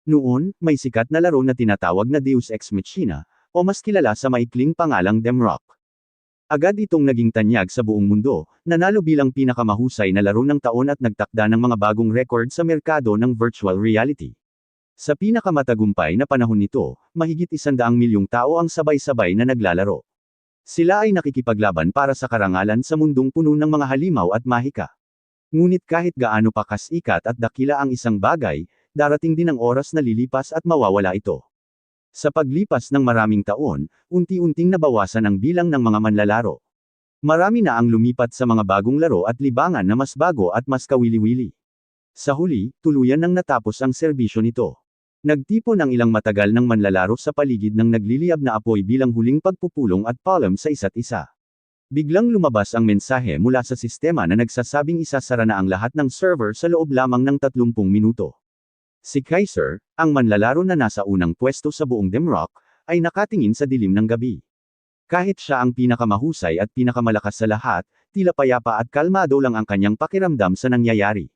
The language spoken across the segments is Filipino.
Noon, may sikat na laro na tinatawag na Deus Ex Machina, o mas kilala sa maikling pangalang Demrock. Agad itong naging tanyag sa buong mundo, nanalo bilang pinakamahusay na laro ng taon at nagtakda ng mga bagong record sa merkado ng virtual reality. Sa pinakamatagumpay na panahon nito, mahigit 100 milyong tao ang sabay-sabay na naglalaro. Sila ay nakikipaglaban para sa karangalan sa mundong puno ng mga halimaw at mahika. Ngunit kahit gaano pa kasikat at dakila ang isang bagay, darating din ang oras na lilipas at mawawala ito. Sa paglipas ng maraming taon, unti-unting nabawasan ang bilang ng mga manlalaro. Marami na ang lumipat sa mga bagong laro at libangan na mas bago at mas kawili-wili. Sa huli, tuluyan nang natapos ang serbisyo nito. Nagtipon ang ilang matagal ng manlalaro sa paligid ng nagliliyab na apoy bilang huling pagpupulong at palm sa isa't isa. Biglang lumabas ang mensahe mula sa sistema na nagsasabing isasara na ang lahat ng server sa loob lamang ng 30 minuto. Si Kaiser, ang manlalaro na nasa unang pwesto sa buong Demrock, ay nakatingin sa dilim ng gabi. Kahit siya ang pinakamahusay at pinakamalakas sa lahat, tila payapa at kalmado lang ang kanyang pakiramdam sa nangyayari.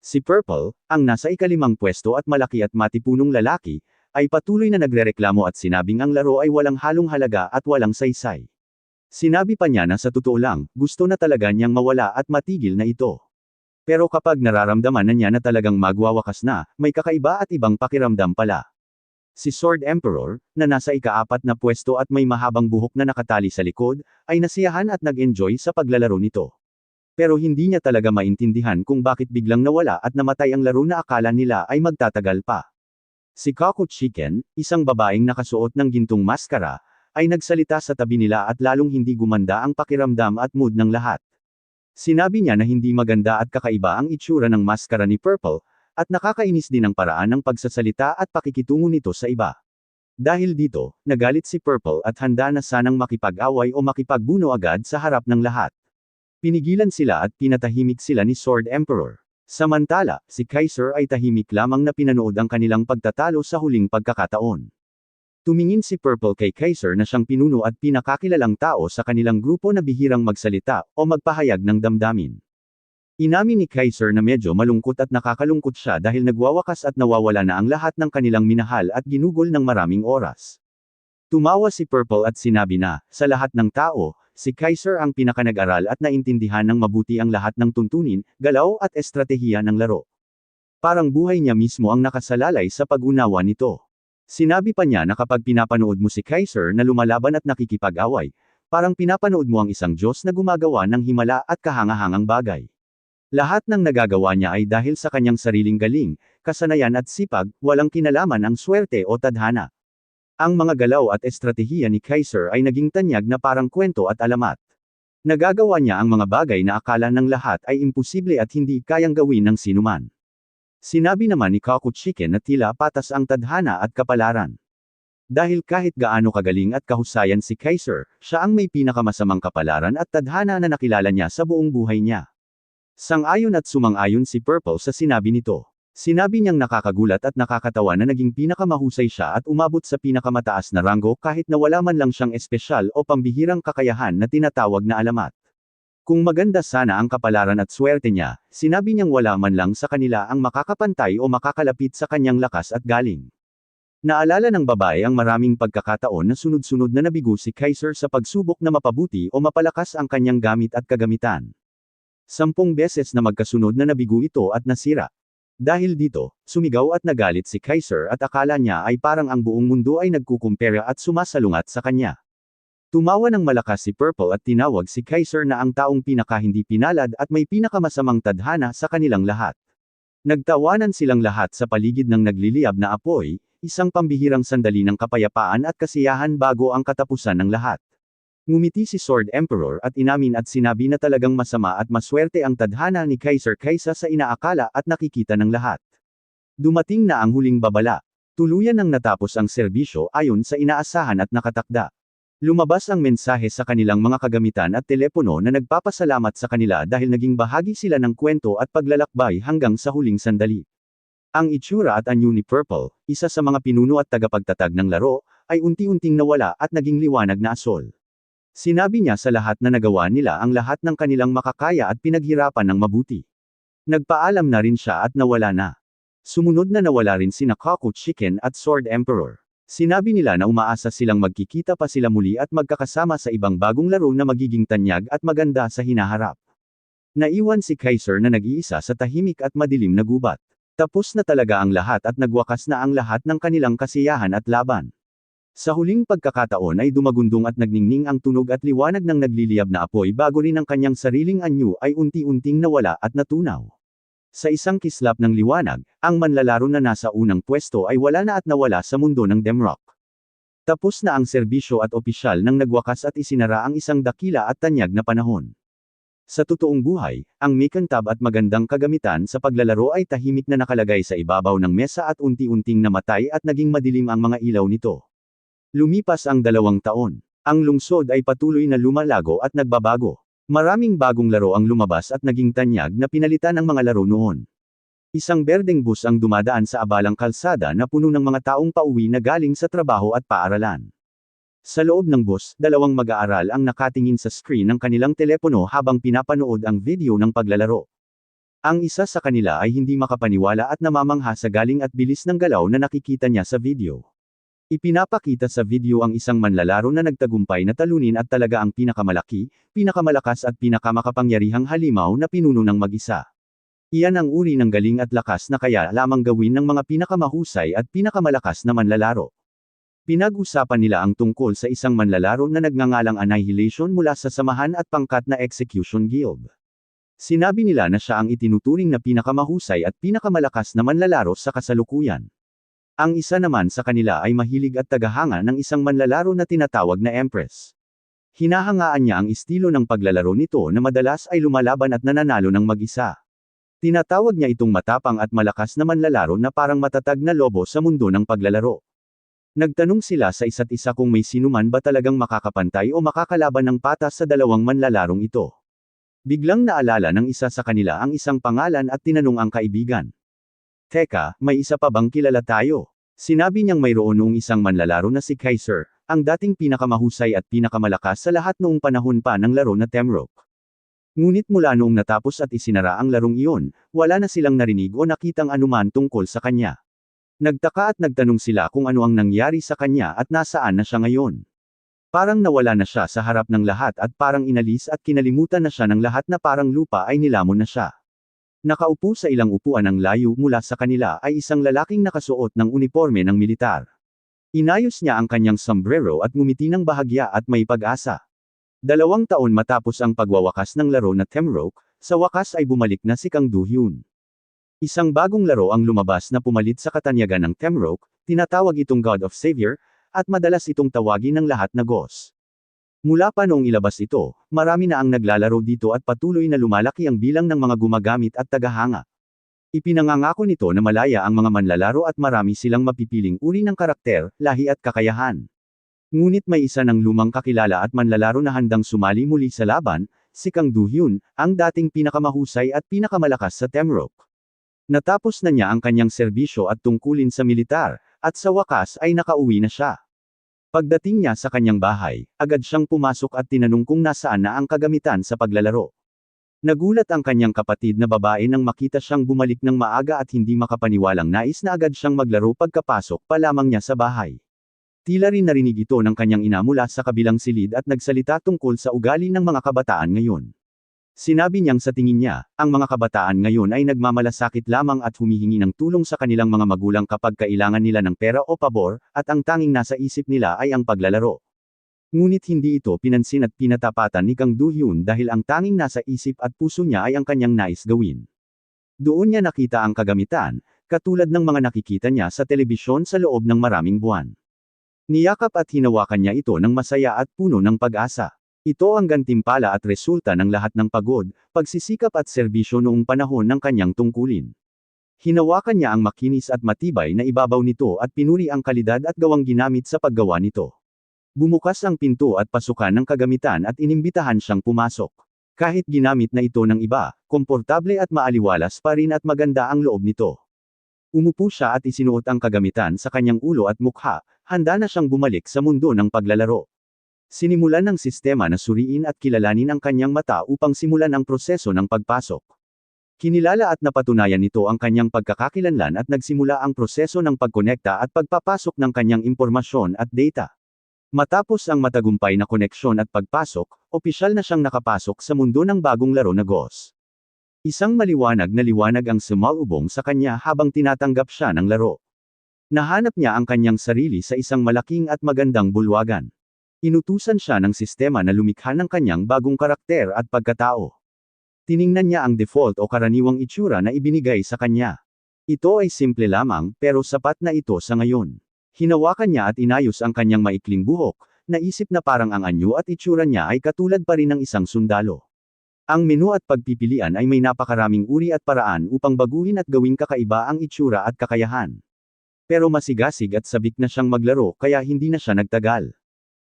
Si Purple, ang nasa ikalimang pwesto at malaki at matipunong lalaki, ay patuloy na nagrereklamo at sinabing ang laro ay walang halong halaga at walang saysay. Sinabi pa niya na sa totoo lang, gusto na talaga niyang mawala at matigil na ito. Pero kapag nararamdaman na niya na talagang magwawakas na, may kakaiba at ibang pakiramdam pala. Si Sword Emperor, na nasa ika-4 na pwesto at may mahabang buhok na nakatali sa likod, ay nasiyahan at nag-enjoy sa paglalaro nito. Pero hindi niya talaga maintindihan kung bakit biglang nawala at namatay ang laro na akala nila ay magtatagal pa. Si Coco Chicken, isang babaeng nakasuot ng gintong maskara, ay nagsalita sa tabi nila at lalong hindi gumanda ang pakiramdam at mood ng lahat. Sinabi niya na hindi maganda at kakaiba ang itsura ng maskara ni Purple, at nakakainis din ang paraan ng pagsasalita at pakikitungo nito sa iba. Dahil dito, nagalit si Purple at handa na sanang makipag-away o makipagbuno agad sa harap ng lahat. Pinigilan sila at pinatahimik sila ni Sword Emperor. Samantala, si Kaiser ay tahimik lamang na pinanood ang kanilang pagtatalo sa huling pagkakataon. Tumingin si Purple kay Kaiser na siyang pinuno at pinakakilalang tao sa kanilang grupo na bihirang magsalita o magpahayag ng damdamin. Inamin ni Kaiser na medyo malungkot at nakakalungkot siya dahil nagwawakas at nawawala na ang lahat ng kanilang minahal at ginugol ng maraming oras. Tumawa si Purple at sinabi na, sa lahat ng tao, si Kaiser ang pinakanag-aral at naintindihan ng mabuti ang lahat ng tuntunin, galaw at estratehiya ng laro. Parang buhay niya mismo ang nakasalalay sa pag-unawa nito. Sinabi pa niya na kapag pinapanood mo si Kaiser na lumalaban at nakikipag-away, parang pinapanood mo ang isang Diyos na gumagawa ng himala at kahangahangang bagay. Lahat ng nagagawa niya ay dahil sa kanyang sariling galing, kasanayan at sipag, walang kinalaman ang swerte o tadhana. Ang mga galaw at estratehiya ni Kaiser ay naging tanyag na parang kwento at alamat. Nagagawa niya ang mga bagay na akala ng lahat ay imposible at hindi kayang gawin ng sinuman. Sinabi naman ni Coco Chicken na tila patas ang tadhana at kapalaran. Dahil kahit gaano kagaling at kahusayan si Kaiser, siya ang may pinakamasamang kapalaran at tadhana na nakilala niya sa buong buhay niya. Sang-ayon at sumang-ayon si Purple sa sinabi nito. Sinabi niyang nakakagulat at nakakatawa na naging pinakamahusay siya at umabot sa pinakamataas na ranggo kahit na wala man lang siyang espesyal o pambihirang kakayahan na tinatawag na alamat. Kung maganda sana ang kapalaran at swerte niya, sinabi niyang wala man lang sa kanila ang makakapantay o makakalapit sa kanyang lakas at galing. Naalala ng babae ang maraming pagkakataon na sunod-sunod na nabigo si Kaiser sa pagsubok na mapabuti o mapalakas ang kanyang gamit at kagamitan. 10 beses na magkasunod na nabigo ito at nasira. Dahil dito, sumigaw at nagalit si Kaiser at akala niya ay parang ang buong mundo ay nagkukumpera at sumasalungat sa kanya. Tumawa ng malakas si Purple at tinawag si Kaiser na ang taong pinakahindi pinalad at may pinakamasamang tadhana sa kanilang lahat. Nagtawanan silang lahat sa paligid ng nagliliyab na apoy, isang pambihirang sandali ng kapayapaan at kasiyahan bago ang katapusan ng lahat. Ngumiti si Sword Emperor at inamin at sinabi na talagang masama at maswerte ang tadhana ni Kaiser kaysa sa inaakala at nakikita ng lahat. Dumating na ang huling babala. Tuluyan nang natapos ang serbisyo ayon sa inaasahan at nakatakda. Lumabas ang mensahe sa kanilang mga kagamitan at telepono na nagpapasalamat sa kanila dahil naging bahagi sila ng kwento at paglalakbay hanggang sa huling sandali. Ang itsura at anyo ni Purple, isa sa mga pinuno at tagapagtatag ng laro, ay unti-unting nawala at naging liwanag na asol. Sinabi niya sa lahat na nagawa nila ang lahat ng kanilang makakaya at pinaghirapan ng mabuti. Nagpaalam na rin siya at nawala na. Sumunod na nawala rin sina Kaku Chicken at Sword Emperor. Sinabi nila na umaasa silang magkikita pa sila muli at magkakasama sa ibang bagong laro na magiging tanyag at maganda sa hinaharap. Naiwan si Kaiser na nag-iisa sa tahimik at madilim na gubat. Tapos na talaga ang lahat at nagwakas na ang lahat ng kanilang kasiyahan at laban. Sa huling pagkakataon ay dumagundong at nagningning ang tunog at liwanag ng nagliliyab na apoy bago rin ang kanyang sariling anyo ay unti-unting nawala at natunaw. Sa isang kislap ng liwanag, ang manlalaro na nasa unang pwesto ay wala na at nawala sa mundo ng Demrock. Tapos na ang serbisyo at opisyal nang nagwakas at isinara ang isang dakila at tanyag na panahon. Sa totoong buhay, ang makintab at magandang kagamitan sa paglalaro ay tahimik na nakalagay sa ibabaw ng mesa at unti-unting namatay at naging madilim ang mga ilaw nito. Lumipas ang 2 taon. Ang lungsod ay patuloy na lumalago at nagbabago. Maraming bagong laro ang lumabas at naging tanyag na pinalitan ng mga laro noon. Isang berdeng bus ang dumadaan sa abalang kalsada na puno ng mga taong pauwi na galing sa trabaho at paaralan. Sa loob ng bus, 2 mag-aaral ang nakatingin sa screen ng kanilang telepono habang pinapanood ang video ng paglalaro. Ang isa sa kanila ay hindi makapaniwala at namamangha sa galing at bilis ng galaw na nakikita niya sa video. Ipinapakita sa video ang isang manlalaro na nagtagumpay na talunin at talaga ang pinakamalaki, pinakamalakas at pinakamakapangyarihang halimaw na pinuno ng mag-isa. Iyan ang uri ng galing at lakas na kaya lamang gawin ng mga pinakamahusay at pinakamalakas na manlalaro. Pinag-usapan nila ang tungkol sa isang manlalaro na nagngangalang Annihilation mula sa samahan at pangkat na Execution Guild. Sinabi nila na siya ang itinuturing na pinakamahusay at pinakamalakas na manlalaro sa kasalukuyan. Ang isa naman sa kanila ay mahilig at tagahanga ng isang manlalaro na tinatawag na Empress. Hinahangaan niya ang estilo ng paglalaro nito na madalas ay lumalaban at nananalo ng mag-isa. Tinatawag niya itong matapang at malakas na manlalaro na parang matatag na lobo sa mundo ng paglalaro. Nagtanong sila sa isa't isa kung may sinuman ba talagang makakapantay o makakalaban ng patas sa 2 manlalarong ito. Biglang naalala ng isa sa kanila ang isang pangalan at tinanong ang kaibigan. Teka, may isa pa bang kilala tayo? Sinabi niyang mayroon noong isang manlalaro na si Kaiser, ang dating pinakamahusay at pinakamalakas sa lahat noong panahon pa ng laro na Demrock. Ngunit mula noong natapos at isinara ang larong iyon, wala na silang narinig o nakitang anuman tungkol sa kanya. Nagtaka at nagtanong sila kung ano ang nangyari sa kanya at nasaan na siya ngayon. Parang nawala na siya sa harap ng lahat at parang inalis at kinalimutan na siya ng lahat na parang lupa ay nilamon na siya. Nakaupo sa ilang upuan ng layo mula sa kanila ay isang lalaking nakasuot ng uniforme ng militar. Inayos niya ang kanyang sombrero at ngumiti ng bahagya at may pag-asa. 2 taon matapos ang pagwawakas ng laro na Demrock, sa wakas ay bumalik na si Kang Do-hyun. Isang bagong laro ang lumabas na pumalit sa katanyagan ng Demrock, tinatawag itong God of Savior, at madalas itong tawagin ng lahat na Ghost. Mula pa noong ilabas ito, marami na ang naglalaro dito at patuloy na lumalaki ang bilang ng mga gumagamit at tagahanga. Ipinangangako nito na malaya ang mga manlalaro at marami silang mapipiling uri ng karakter, lahi at kakayahan. Ngunit may isa ng lumang kakilala at manlalaro na handang sumali muli sa laban, si Kang Do-hyun, ang dating pinakamahusay at pinakamalakas sa Demrock. Natapos na niya ang kanyang serbisyo at tungkulin sa militar, at sa wakas ay nakauwi na siya. Pagdating niya sa kanyang bahay, agad siyang pumasok at tinanong kung nasaan na ang kagamitan sa paglalaro. Nagulat ang kanyang kapatid na babae nang makita siyang bumalik ng maaga at hindi makapaniwalang nais na agad siyang maglaro pagkapasok pa lamang niya sa bahay. Tila rin narinig ito ng kanyang ina mula sa kabilang silid at nagsalita tungkol sa ugali ng mga kabataan ngayon. Sinabi niyang sa tingin niya, ang mga kabataan ngayon ay nagmamalasakit lamang at humihingi ng tulong sa kanilang mga magulang kapag kailangan nila ng pera o pabor, at ang tanging nasa isip nila ay ang paglalaro. Ngunit hindi ito pinansin at pinatapatan ni Kang Do-hyun dahil ang tanging nasa isip at puso niya ay ang kanyang nais gawin. Doon niya nakita ang kagamitan, katulad ng mga nakikita niya sa telebisyon sa loob ng maraming buwan. Niyakap at hinawakan niya ito ng masaya at puno ng pag-asa. Ito ang gantimpala at resulta ng lahat ng pagod, pagsisikap at serbisyo noong panahon ng kanyang tungkulin. Hinawakan niya ang makinis at matibay na ibabaw nito at pinuri ang kalidad at gawang ginamit sa paggawa nito. Bumukas ang pinto at pasukan ng kagamitan at inimbitahan siyang pumasok. Kahit ginamit na ito ng iba, komportable at maaliwalas pa rin at maganda ang loob nito. Umupo siya at isinuot ang kagamitan sa kanyang ulo at mukha, handa na siyang bumalik sa mundo ng paglalaro. Sinimulan ng sistema na suriin at kilalanin ang kanyang mata upang simulan ang proseso ng pagpasok. Kinilala at napatunayan nito ang kanyang pagkakakilanlan at nagsimula ang proseso ng pagkonekta at pagpapasok ng kanyang impormasyon at data. Matapos ang matagumpay na koneksyon at pagpasok, opisyal na siyang nakapasok sa mundo ng bagong laro na GOS. Isang maliwanag na liwanag ang sumalubong sa kanya habang tinatanggap siya ng laro. Nahanap niya ang kanyang sarili sa isang malaking at magandang bulwagan. Inutusan siya ng sistema na lumikha ng kanyang bagong karakter at pagkatao. Tiningnan niya ang default o karaniwang itsura na ibinigay sa kanya. Ito ay simple lamang, pero sapat na ito sa ngayon. Hinawakan niya at inayos ang kanyang maikling buhok, naisip na parang ang anyo at itsura niya ay katulad pa rin ng isang sundalo. Ang menu at pagpipilian ay may napakaraming uri at paraan upang baguhin at gawing kakaiba ang itsura at kakayahan. Pero masigasig at sabik na siyang maglaro kaya hindi na siya nagtagal.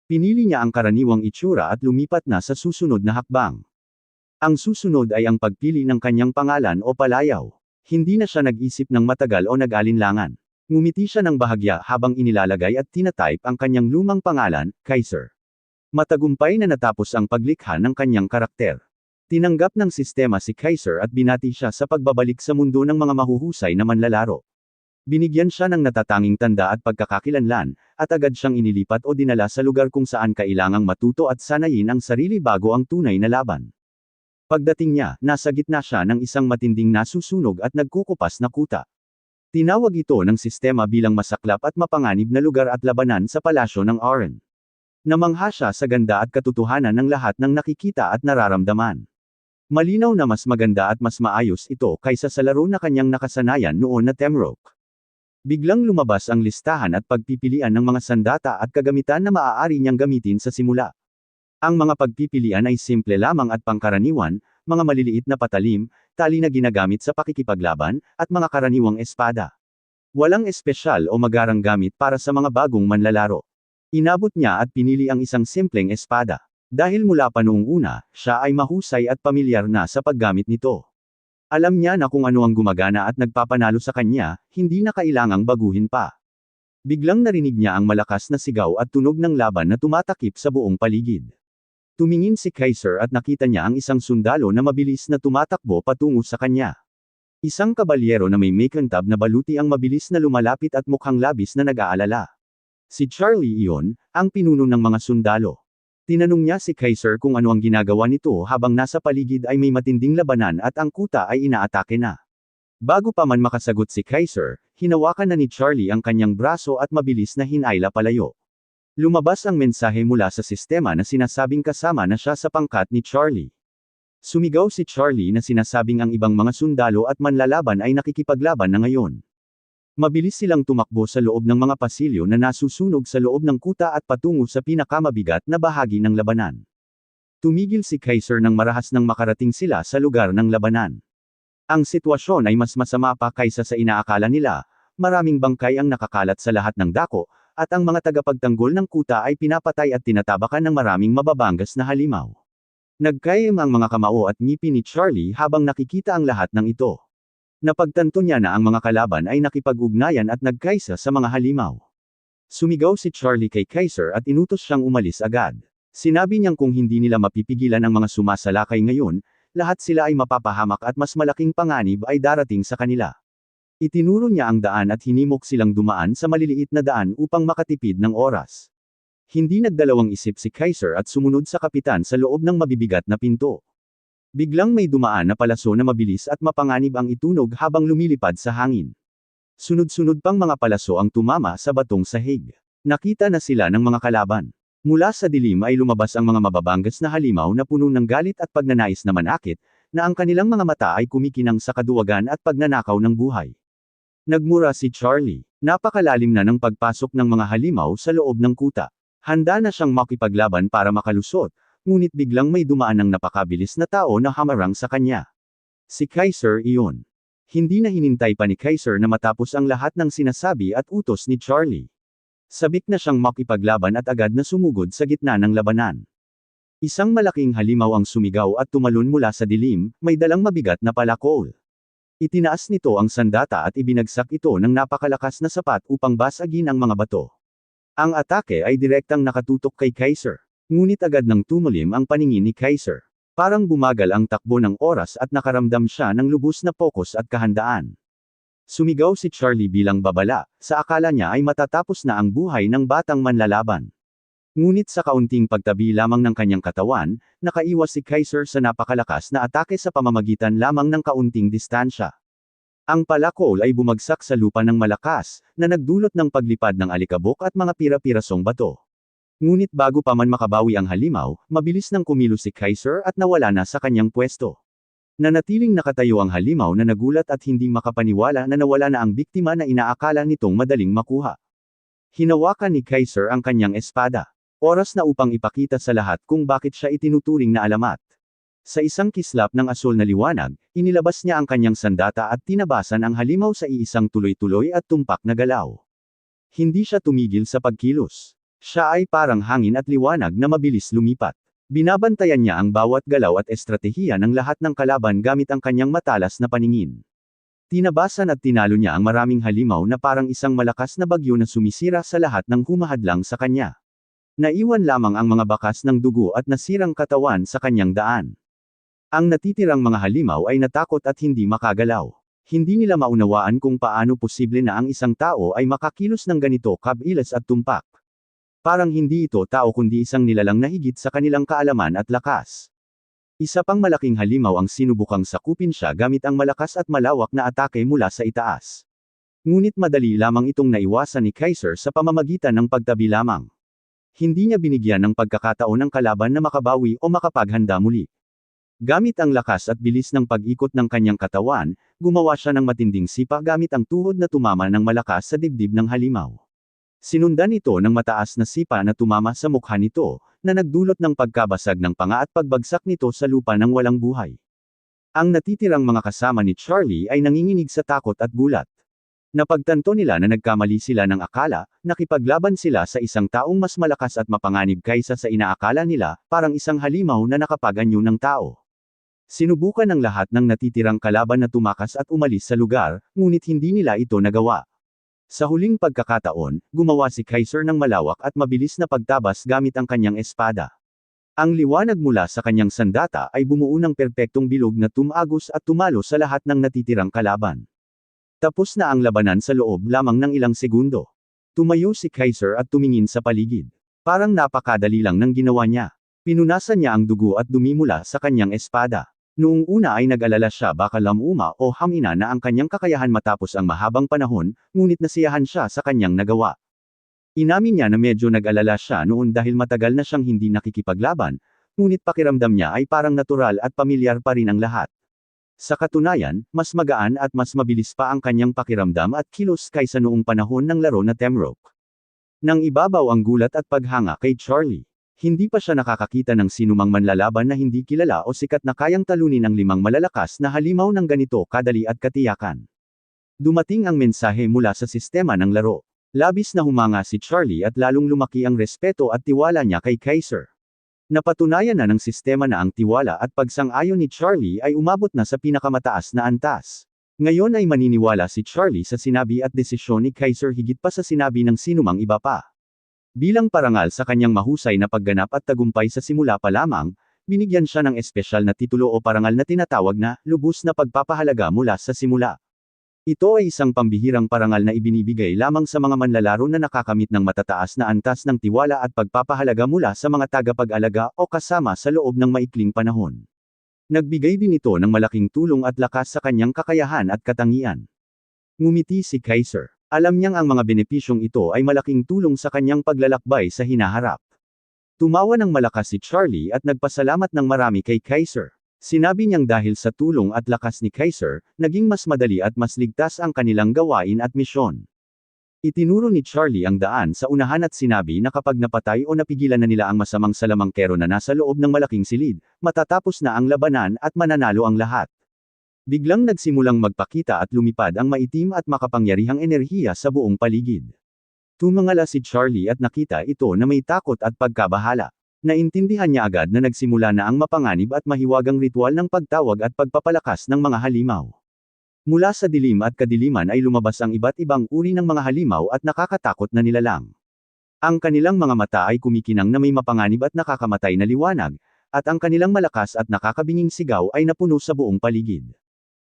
Pinili niya ang karaniwang itsura at lumipat na sa susunod na hakbang. Ang susunod ay ang pagpili ng kanyang pangalan o palayaw. Hindi na siya nag-isip ng matagal o nag-alinlangan. Ngumiti siya ng bahagya habang inilalagay at tinatype ang kanyang lumang pangalan, Kaiser. Matagumpay na natapos ang paglikha ng kanyang karakter. Tinanggap ng sistema si Kaiser at binati siya sa pagbabalik sa mundo ng mga mahuhusay na manlalaro. Binigyan siya ng natatanging tanda at pagkakakilanlan, at agad siyang inilipat o dinala sa lugar kung saan kailangang matuto at sanayin ang sarili bago ang tunay na laban. Pagdating niya, nasa gitna siya ng isang matinding nasusunog at nagkukupas na kuta. Tinawag ito ng sistema bilang masaklap at mapanganib na lugar at labanan sa palasyo ng Auron. Namangha siya sa ganda at katotohanan ng lahat ng nakikita at nararamdaman. Malinaw na mas maganda at mas maayos ito kaysa sa laro na kanyang nakasanayan noon na Temrock. Biglang lumabas ang listahan at pagpipilian ng mga sandata at kagamitan na maaari niyang gamitin sa simula. Ang mga pagpipilian ay simple lamang at pangkaraniwan, mga maliliit na patalim, tali na ginagamit sa pakikipaglaban, at mga karaniwang espada. Walang espesyal o magarang gamit para sa mga bagong manlalaro. Inabot niya at pinili ang isang simpleng espada. Dahil mula pa noong una, siya ay mahusay at pamilyar na sa paggamit nito. Alam niya na kung ano ang gumagana at nagpapanalo sa kanya, hindi na kailangang baguhin pa. Biglang narinig niya ang malakas na sigaw at tunog ng laban na tumatakip sa buong paligid. Tumingin si Kaiser at nakita niya ang isang sundalo na mabilis na tumatakbo patungo sa kanya. Isang kabalyero na may makintab na baluti ang mabilis na lumalapit at mukhang labis na nag-aalala. Si Charlie iyon, ang pinuno ng mga sundalo. Tinanong niya si Kaiser kung ano ang ginagawa nito habang nasa paligid ay may matinding labanan at ang kuta ay inaatake na. Bago pa man makasagot si Kaiser, hinawakan na ni Charlie ang kanyang braso at mabilis na hinayla palayo. Lumabas ang mensahe mula sa sistema na sinasabing kasama na siya sa pangkat ni Charlie. Sumigaw si Charlie na sinasabing ang ibang mga sundalo at manlalaban ay nakikipaglaban na ngayon. Mabilis silang tumakbo sa loob ng mga pasilyo na nasusunog sa loob ng kuta at patungo sa pinakamabigat na bahagi ng labanan. Tumigil si Kaiser nang marahas nang makarating sila sa lugar ng labanan. Ang sitwasyon ay mas masama pa kaysa sa inaakala nila, maraming bangkay ang nakakalat sa lahat ng dako, at ang mga tagapagtanggol ng kuta ay pinapatay at tinatabakan ng maraming mababangas na halimaw. Nagkayam ang mga kamao at ngipin ni Charlie habang nakikita ang lahat ng ito. Napagtanto niya na ang mga kalaban ay nakipag-ugnayan at nagkaisa sa mga halimaw. Sumigaw si Charlie kay Kaiser at inutos siyang umalis agad. Sinabi niyang kung hindi nila mapipigilan ang mga sumasalakay ngayon, lahat sila ay mapapahamak at mas malaking panganib ay darating sa kanila. Itinuro niya ang daan at hinimok silang dumaan sa maliliit na daan upang makatipid ng oras. Hindi nagdalawang isip si Kaiser at sumunod sa kapitan sa loob ng mabibigat na pinto. Biglang may dumaan na palaso na mabilis at mapanganib ang itunog habang lumilipad sa hangin. Sunod-sunod pang mga palaso ang tumama sa batong sahig. Nakita na sila ng mga kalaban. Mula sa dilim ay lumabas ang mga mababangas na halimaw na puno ng galit at pagnanais na manakit, na ang kanilang mga mata ay kumikinang sa kaduwagan at pagnanakaw ng buhay. Nagmura si Charlie. Napakalalim na ng pagpasok ng mga halimaw sa loob ng kuta. Handa na siyang makipaglaban para makalusot, ngunit biglang may dumaan ng napakabilis na tao na hamarang sa kanya. Si Kaiser iyon. Hindi na hinintay pa ni Kaiser na matapos ang lahat ng sinasabi at utos ni Charlie. Sabik na siyang makipaglaban at agad na sumugod sa gitna ng labanan. Isang malaking halimaw ang sumigaw at tumalon mula sa dilim, may dalang mabigat na palakol. Itinaas nito ang sandata at ibinagsak ito ng napakalakas na sapat upang basagin ang mga bato. Ang atake ay direktang nakatutok kay Kaiser. Ngunit agad nang tumulim ang paningin ni Kaiser. Parang bumagal ang takbo ng oras at nakaramdam siya ng lubos na pokus at kahandaan. Sumigaw si Charlie bilang babala, sa akala niya ay matatapos na ang buhay ng batang manlalaban. Ngunit sa kaunting pagtabi lamang ng kanyang katawan, nakaiwas si Kaiser sa napakalakas na atake sa pamamagitan lamang ng kaunting distansya. Ang palakol ay bumagsak sa lupa ng malakas, na nagdulot ng paglipad ng alikabok at mga pira-pirasong bato. Ngunit bago pa man makabawi ang halimaw, mabilis nang kumilos si Kaiser at nawala na sa kanyang pwesto. Nanatiling nakatayo ang halimaw na nagulat at hindi makapaniwala na nawala na ang biktima na inaakala nitong madaling makuha. Hinawakan ni Kaiser ang kanyang espada. Oras na upang ipakita sa lahat kung bakit siya itinuturing na alamat. Sa isang kislap ng asul na liwanag, inilabas niya ang kanyang sandata at tinabasan ang halimaw sa iisang tuloy-tuloy at tumpak na galaw. Hindi siya tumigil sa pagkilos. Siya ay parang hangin at liwanag na mabilis lumipat. Binabantayan niya ang bawat galaw at estratehiya ng lahat ng kalaban gamit ang kanyang matalas na paningin. Tinabasan at tinalo niya ang maraming halimaw na parang isang malakas na bagyo na sumisira sa lahat ng humahadlang sa kanya. Naiwan lamang ang mga bakas ng dugo at nasirang katawan sa kanyang daan. Ang natitirang mga halimaw ay natakot at hindi makagalaw. Hindi nila maunawaan kung paano posible na ang isang tao ay makakilos ng ganito kabilis at tumpak. Parang hindi ito tao kundi isang nilalang na higit sa kanilang kaalaman at lakas. Isa pang malaking halimaw ang sinubukang sakupin siya gamit ang malakas at malawak na atake mula sa itaas. Ngunit madali lamang itong naiwasan ni Kaiser sa pamamagitan ng pagtabi lamang. Hindi niya binigyan ng pagkakataon ng kalaban na makabawi o makapaghanda muli. Gamit ang lakas at bilis ng pag-ikot ng kanyang katawan, gumawa siya ng matinding sipa gamit ang tuhod na tumama ng malakas sa dibdib ng halimaw. Sinundan ito ng mataas na sipa na tumama sa mukha nito, na nagdulot ng pagkabasag ng panga at pagbagsak nito sa lupa ng walang buhay. Ang natitirang mga kasama ni Charlie ay nanginginig sa takot at gulat. Napagtanto nila na nagkamali sila ng akala, nakipaglaban sila sa isang taong mas malakas at mapanganib kaysa sa inaakala nila, parang isang halimaw na nakapaganyo ng tao. Sinubukan ng lahat ng natitirang kalaban na tumakas at umalis sa lugar, ngunit hindi nila ito nagawa. Sa huling pagkakataon, gumawa si Kaiser ng malawak at mabilis na pagtabas gamit ang kanyang espada. Ang liwanag mula sa kanyang sandata ay bumuo ng perpektong bilog na tumagos at tumalo sa lahat ng natitirang kalaban. Tapos na ang labanan sa loob lamang ng ilang segundo. Tumayo si Kaiser at tumingin sa paligid. Parang napakadali lang ng ginawa niya. Pinunasan niya ang dugo at dumi mula sa kanyang espada. Noong una ay nag-alala siya baka lamuma o hamina na ang kanyang kakayahan matapos ang mahabang panahon, ngunit nasiyahan siya sa kanyang nagawa. Inamin niya na medyo nag-alala siya noon dahil matagal na siyang hindi nakikipaglaban, ngunit pakiramdam niya ay parang natural at pamilyar pa rin ang lahat. Sa katunayan, mas magaan at mas mabilis pa ang kanyang pakiramdam at kilos kaysa noong panahon ng laro na Temrock. Nang ibabaw ang gulat at paghanga kay Charlie. Hindi pa siya nakakakita ng sinumang manlalaban na hindi kilala o sikat na kayang talunin ang 5 malalakas na halimaw ng ganito kadali at katiyakan. Dumating ang mensahe mula sa sistema ng laro. Labis na humanga si Charlie at lalong lumaki ang respeto at tiwala niya kay Kaiser. Napatunayan na ng sistema na ang tiwala at pagsang-ayon ni Charlie ay umabot na sa pinakamataas na antas. Ngayon ay maniniwala si Charlie sa sinabi at desisyon ni Kaiser higit pa sa sinabi ng sinumang iba pa. Bilang parangal sa kanyang mahusay na pagganap at tagumpay sa simula pa lamang, binigyan siya ng espesyal na titulo o parangal na tinatawag na lubos na pagpapahalaga mula sa simula. Ito ay isang pambihirang parangal na ibinibigay lamang sa mga manlalaro na nakakamit ng matataas na antas ng tiwala at pagpapahalaga mula sa mga tagapag-alaga o kasama sa loob ng maikling panahon. Nagbigay din ito ng malaking tulong at lakas sa kanyang kakayahan at katangian. Ngumiti si Kaiser. Alam niyang ang mga benepisyong ito ay malaking tulong sa kanyang paglalakbay sa hinaharap. Tumawa ng malakas si Charlie at nagpasalamat ng marami kay Kaiser. Sinabi niyang dahil sa tulong at lakas ni Kaiser, naging mas madali at mas ligtas ang kanilang gawain at misyon. Itinuro ni Charlie ang daan sa unahan at sinabi na kapag napatay o napigilan na nila ang masamang salamangkero na nasa loob ng malaking silid, matatapos na ang labanan at mananalo ang lahat. Biglang nagsimulang magpakita at lumipad ang maitim at makapangyarihang enerhiya sa buong paligid. Tumangala si Charlie at nakita ito na may takot at pagkabahala. Naintindihan niya agad na nagsimula na ang mapanganib at mahiwagang ritual ng pagtawag at pagpapalakas ng mga halimaw. Mula sa dilim at kadiliman ay lumabas ang iba't ibang uri ng mga halimaw at nakakatakot na nilalang. Ang kanilang mga mata ay kumikinang na may mapanganib at nakakamatay na liwanag, at ang kanilang malakas at nakakabinging sigaw ay napuno sa buong paligid.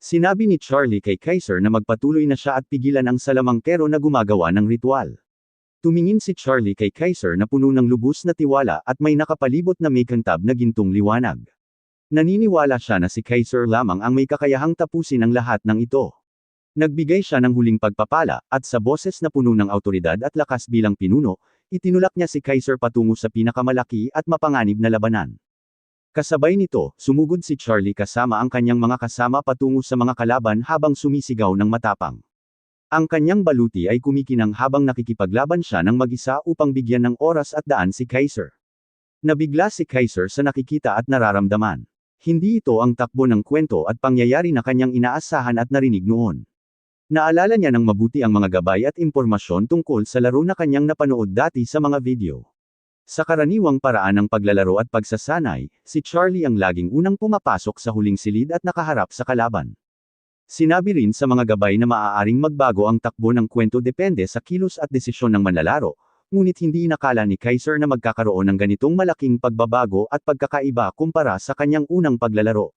Sinabi ni Charlie kay Kaiser na magpatuloy na siya at pigilan ang salamangkero na gumagawa ng ritual. Tumingin si Charlie kay Kaiser na puno ng lubos na tiwala at may nakapalibot na makintab na gintong liwanag. Naniniwala siya na si Kaiser lamang ang may kakayahang tapusin ang lahat ng ito. Nagbigay siya ng huling pagpapala, at sa boses na puno ng awtoridad at lakas bilang pinuno, itinulak niya si Kaiser patungo sa pinakamalaki at mapanganib na labanan. Kasabay nito, sumugod si Charlie kasama ang kanyang mga kasama patungo sa mga kalaban habang sumisigaw ng matapang. Ang kanyang baluti ay kumikinang habang nakikipaglaban siya ng mag-isa upang bigyan ng oras at daan si Kaiser. Nabigla si Kaiser sa nakikita at nararamdaman. Hindi ito ang takbo ng kwento at pangyayari na kanyang inaasahan at narinig noon. Naalala niya ng mabuti ang mga gabay at impormasyon tungkol sa laro na kanyang napanood dati sa mga video. Sa karaniwang paraan ng paglalaro at pagsasanay, si Charlie ang laging unang pumapasok sa huling silid at nakaharap sa kalaban. Sinabi rin sa mga gabay na maaaring magbago ang takbo ng kwento depende sa kilos at desisyon ng manlalaro, ngunit hindi inakala ni Kaiser na magkakaroon ng ganitong malaking pagbabago at pagkakaiba kumpara sa kanyang unang paglalaro.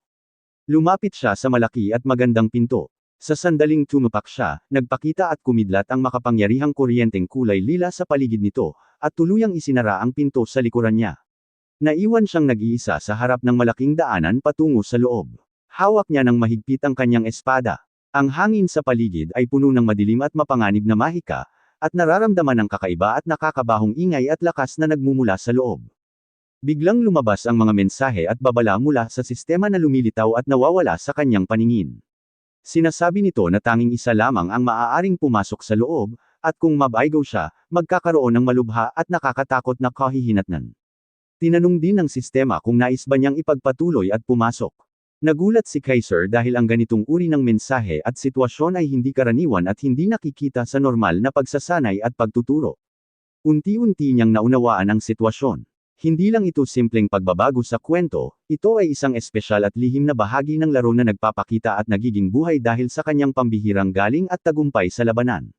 Lumapit siya sa malaki at magandang pinto. Sa sandaling tumapak siya, nagpakita at kumidlat ang makapangyarihang kuryenteng kulay lila sa paligid nito, at tuluyang isinara ang pinto sa likuran niya. Naiwan siyang nag-iisa sa harap ng malaking daanan patungo sa loob. Hawak niya ng mahigpit ang kanyang espada. Ang hangin sa paligid ay puno ng madilim at mapanganib na mahika, at nararamdaman ang kakaiba at nakakabahong ingay at lakas na nagmumula sa loob. Biglang lumabas ang mga mensahe at babala mula sa sistema na lumilitaw at nawawala sa kanyang paningin. Sinasabi nito na tanging isa lamang ang maaaring pumasok sa loob, at kung mabaigaw siya, magkakaroon ng malubha at nakakatakot na kahihinatnan. Tinanong din ng sistema kung nais ba niyang ipagpatuloy at pumasok. Nagulat si Kaiser dahil ang ganitong uri ng mensahe at sitwasyon ay hindi karaniwan at hindi nakikita sa normal na pagsasanay at pagtuturo. Unti-unti niyang naunawaan ang sitwasyon. Hindi lang ito simpleng pagbabago sa kwento, ito ay isang espesyal at lihim na bahagi ng laro na nagpapakita at nagiging buhay dahil sa kanyang pambihirang galing at tagumpay sa labanan.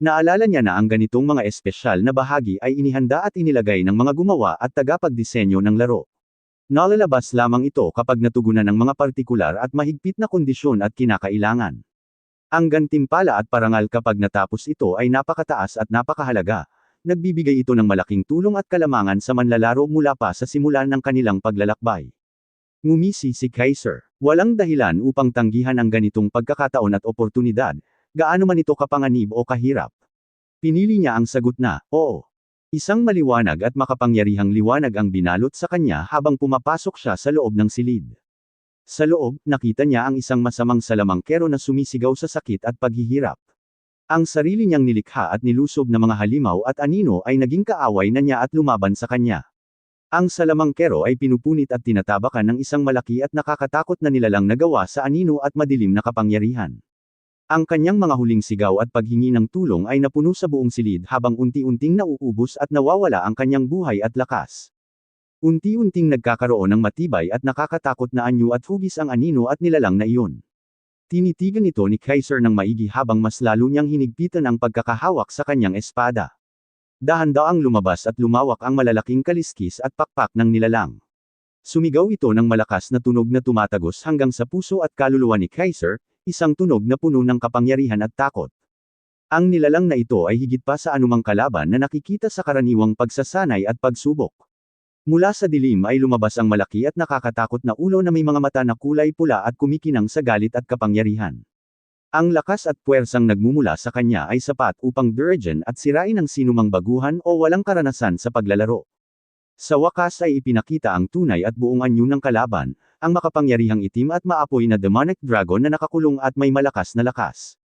Naalala niya na ang ganitong mga espesyal na bahagi ay inihanda at inilagay ng mga gumawa at tagapagdisenyo ng laro. Nalalabas lamang ito kapag natugunan ng mga partikular at mahigpit na kondisyon at kinakailangan. Ang gantimpala at parangal kapag natapos ito ay napakataas at napakahalaga. Nagbibigay ito ng malaking tulong at kalamangan sa manlalaro mula pa sa simulan ng kanilang paglalakbay. Ngumisi si Kaiser. Walang dahilan upang tanggihan ang ganitong pagkakataon at oportunidad, gaano man ito kapanganib o kahirap. Pinili niya ang sagot na, oo. Isang maliwanag at makapangyarihang liwanag ang binalot sa kanya habang pumapasok siya sa loob ng silid. Sa loob, nakita niya ang isang masamang salamangkero na sumisigaw sa sakit at paghihirap. Ang sarili niyang nilikha at nilusob na mga halimaw at anino ay naging kaaway na niya at lumaban sa kanya. Ang salamangkero ay pinupunit at tinatabakan ng isang malaki at nakakatakot na nilalang nagawa sa anino at madilim na kapangyarihan. Ang kanyang mga huling sigaw at paghingi ng tulong ay napuno sa buong silid habang unti-unting nauubos at nawawala ang kanyang buhay at lakas. Unti-unting nagkakaroon ng matibay at nakakatakot na anyo at hugis ang anino at nilalang na iyon. Tinitigan ito ni Kaiser ng maigi habang mas lalo niyang hinigpitan ang pagkakahawak sa kanyang espada. Dahan-daang lumabas at lumawak ang malalaking kaliskis at pakpak ng nilalang. Sumigaw ito ng malakas na tunog na tumatagos hanggang sa puso at kaluluwa ni Kaiser, isang tunog na puno ng kapangyarihan at takot. Ang nilalang na ito ay higit pa sa anumang kalaban na nakikita sa karaniwang pagsasanay at pagsubok. Mula sa dilim ay lumabas ang malaki at nakakatakot na ulo na may mga mata na kulay pula at kumikinang sa galit at kapangyarihan. Ang lakas at puwersang nagmumula sa kanya ay sapat upang dirigen at sirain ang sinumang baguhan o walang karanasan sa paglalaro. Sa wakas ay ipinakita ang tunay at buong anyo ng kalaban, ang makapangyarihang itim at maapoy na demonic dragon na nakakulong at may malakas na lakas.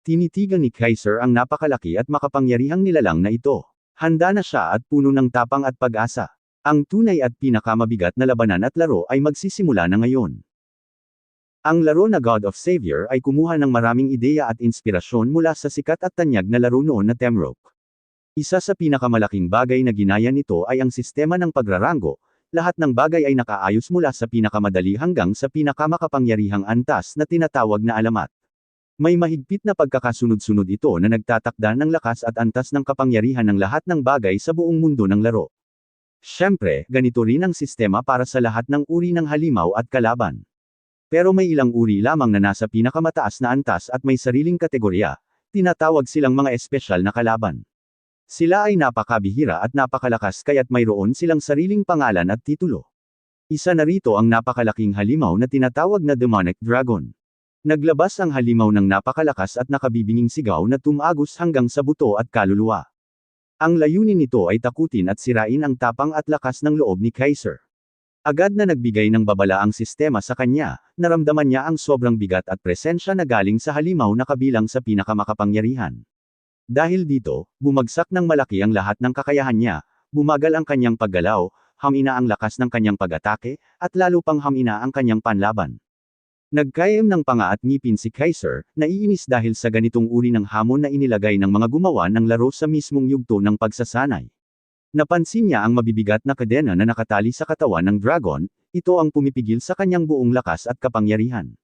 Tinitigan ni Kaiser ang napakalaki at makapangyarihang nilalang na ito. Handa na siya at puno ng tapang at pag-asa. Ang tunay at pinakamabigat na labanan at laro ay magsisimula na ngayon. Ang laro na God of Savior ay kumuha ng maraming ideya at inspirasyon mula sa sikat at tanyag na laro noon na Temrock. Isa sa pinakamalaking bagay na ginaya nito ay ang sistema ng pagraranggo, lahat ng bagay ay nakaayos mula sa pinakamadali hanggang sa pinakamakapangyarihang antas na tinatawag na alamat. May mahigpit na pagkakasunod-sunod ito na nagtatakda ng lakas at antas ng kapangyarihan ng lahat ng bagay sa buong mundo ng laro. Siyempre, ganito rin ang sistema para sa lahat ng uri ng halimaw at kalaban. Pero may ilang uri lamang na nasa pinakamataas na antas at may sariling kategorya, tinatawag silang mga espesyal na kalaban. Sila ay napakabihira at napakalakas kaya't mayroon silang sariling pangalan at titulo. Isa na rito ang napakalaking halimaw na tinatawag na Demonic Dragon. Naglabas ang halimaw ng napakalakas at nakabibinging sigaw na tumagos hanggang sa buto at kaluluwa. Ang layunin nito ay takutin at sirain ang tapang at lakas ng loob ni Kaiser. Agad na nagbigay ng babala ang sistema sa kanya, naramdaman niya ang sobrang bigat at presensya na galing sa halimaw na kabilang sa pinakamakapangyarihan. Dahil dito, bumagsak ng malaki ang lahat ng kakayahan niya, bumagal ang kanyang paggalaw, hamina ang lakas ng kanyang pag-atake, at lalo pang hamina ang kanyang panlaban. Nagkayem ng panga at ngipin si Kaiser, naiinis dahil sa ganitong uri ng hamon na inilagay ng mga gumawa ng laro sa mismong yugto ng pagsasanay. Napansin niya ang mabibigat na kadena na nakatali sa katawan ng dragon, ito ang pumipigil sa kanyang buong lakas at kapangyarihan.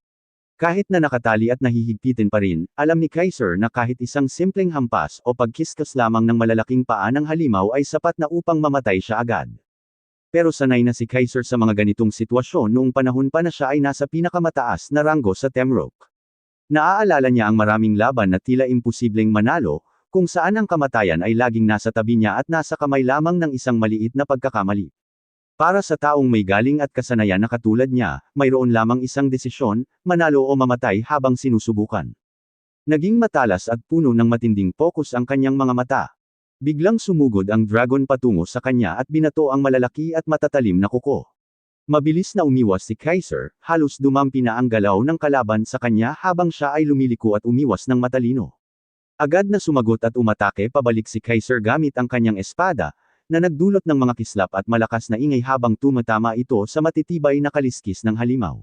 Kahit na nakatali at nahihigpitin pa rin, alam ni Kaiser na kahit isang simpleng hampas o pagkiskas lamang ng malalaking paa ng halimaw ay sapat na upang mamatay siya agad. Pero sanay na si Kaiser sa mga ganitong sitwasyon noong panahon pa na siya ay nasa pinakamataas na ranggo sa Temrock. Naaalala niya ang maraming laban na tila imposibleng manalo, kung saan ang kamatayan ay laging nasa tabi niya at nasa kamay lamang ng isang maliit na pagkakamali. Para sa taong may galing at kasanayan na katulad niya, mayroon lamang isang desisyon, manalo o mamatay habang sinusubukan. Naging matalas at puno ng matinding pokus ang kanyang mga mata. Biglang sumugod ang dragon patungo sa kanya at binato ang malalaki at matatalim na kuko. Mabilis na umiwas si Kaiser, halos dumampi na ang galaw ng kalaban sa kanya habang siya ay lumiliko at umiwas ng matalino. Agad na sumagot at umatake pabalik si Kaiser gamit ang kanyang espada, na nagdulot ng mga kislap at malakas na ingay habang tumatama ito sa matitibay na kaliskis ng halimaw.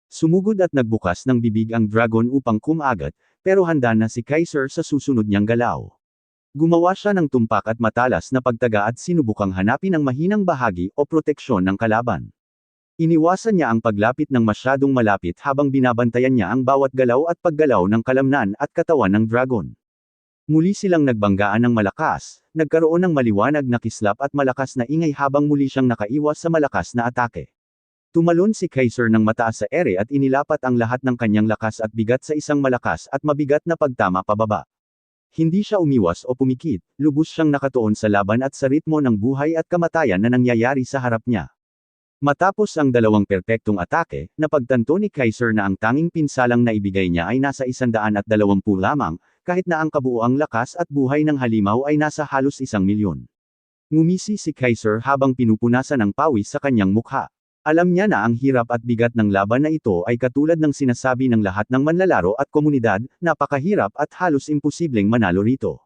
Sumugod at nagbukas ng bibig ang dragon upang kumagat, pero handa na si Kaiser sa susunod niyang galaw. Gumawa siya ng tumpak at matalas na pagtaga at sinubukang hanapin ang mahinang bahagi o proteksyon ng kalaban. Iniwasan niya ang paglapit ng masyadong malapit habang binabantayan niya ang bawat galaw at paggalaw ng kalamnan at katawan ng dragon. Muli silang nagbanggaan ng malakas, nagkaroon ng maliwanag na kislap at malakas na ingay habang muli siyang nakaiwas sa malakas na atake. Tumalon si Kaiser ng mataas sa ere at inilapat ang lahat ng kanyang lakas at bigat sa isang malakas at mabigat na pagtama pababa. Hindi siya umiwas o pumikit, lubos siyang nakatuon sa laban at sa ritmo ng buhay at kamatayan na nangyayari sa harap niya. Matapos ang dalawang perpektong atake, napagtanto ni Kaiser na ang tanging pinsalang naibigay niya ay nasa 120 lamang, kahit na ang kabuuang lakas at buhay ng halimaw ay nasa halos 1,000,000. Ngumisi si Kaiser habang pinupunasan ng pawis sa kanyang mukha. Alam niya na ang hirap at bigat ng laban na ito ay katulad ng sinasabi ng lahat ng manlalaro at komunidad, napakahirap at halos imposibleng manalo rito.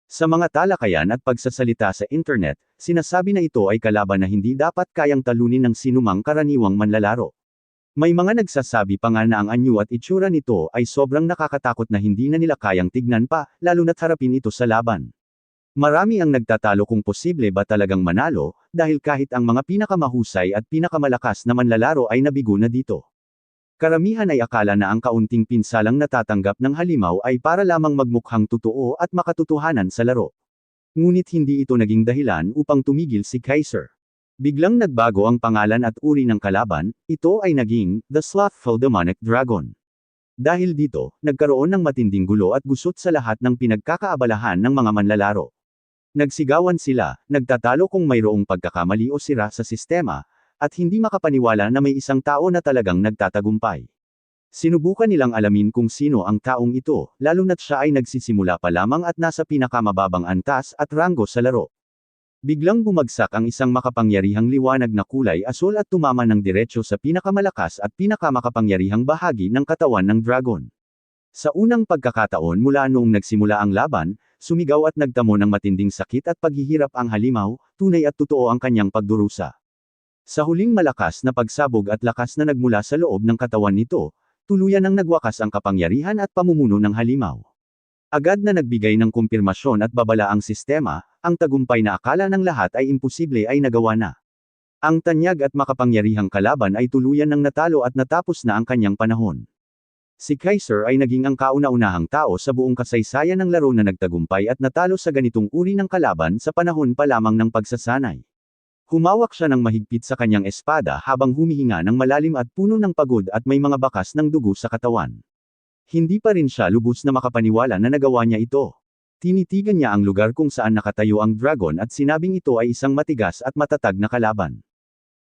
Sa mga talakayan at pagsasalita sa internet, sinasabi na ito ay kalaban na hindi dapat kayang talunin ng sinumang karaniwang manlalaro. May mga nagsasabi pa nga na ang anyo at itsura nito ay sobrang nakakatakot na hindi na nila kayang tignan pa, lalo na't harapin ito sa laban. Marami ang nagtatalo kung posible ba talagang manalo, dahil kahit ang mga pinakamahusay at pinakamalakas na manlalaro ay nabigo na dito. Karamihan ay akala na ang kaunting pinsalang natatanggap ng halimaw ay para lamang magmukhang totoo at makatotohanan sa laro. Ngunit hindi ito naging dahilan upang tumigil si Kaiser. Biglang nagbago ang pangalan at uri ng kalaban, ito ay naging, The Slothful Demonic Dragon. Dahil dito, nagkaroon ng matinding gulo at gusot sa lahat ng pinagkakaabalahan ng mga manlalaro. Nagsigawan sila, nagtatalo kung mayroong pagkakamali o sira sa sistema, at hindi makapaniwala na may isang tao na talagang nagtatagumpay. Sinubukan nilang alamin kung sino ang taong ito, lalo na't siya ay nagsisimula pa lamang at nasa pinakamababang antas at ranggo sa laro. Biglang bumagsak ang isang makapangyarihang liwanag na kulay asul at tumama ng diretso sa pinakamalakas at pinakamakapangyarihang bahagi ng katawan ng dragon. Sa unang pagkakataon mula noong nagsimula ang laban, sumigaw at nagtamo ng matinding sakit at paghihirap ang halimaw, tunay at totoo ang kanyang pagdurusa. Sa huling malakas na pagsabog at lakas na nagmula sa loob ng katawan nito, tuluyan ang nagwakas ang kapangyarihan at pamumuno ng halimaw. Agad na nagbigay ng kumpirmasyon at babala ang sistema, ang tagumpay na akala ng lahat ay imposible ay nagawa na. Ang tanyag at makapangyarihang kalaban ay tuluyan ng natalo at natapos na ang kanyang panahon. Si Kaiser ay naging ang kauna-unahang tao sa buong kasaysayan ng laro na nagtagumpay at natalo sa ganitong uri ng kalaban sa panahon pa lamang ng pagsasanay. Humawak siya ng mahigpit sa kanyang espada habang humihinga ng malalim at puno ng pagod at may mga bakas ng dugo sa katawan. Hindi pa rin siya lubos na makapaniwala na nagawa niya ito. Tinitigan niya ang lugar kung saan nakatayo ang dragon at sinabing ito ay isang matigas at matatag na kalaban.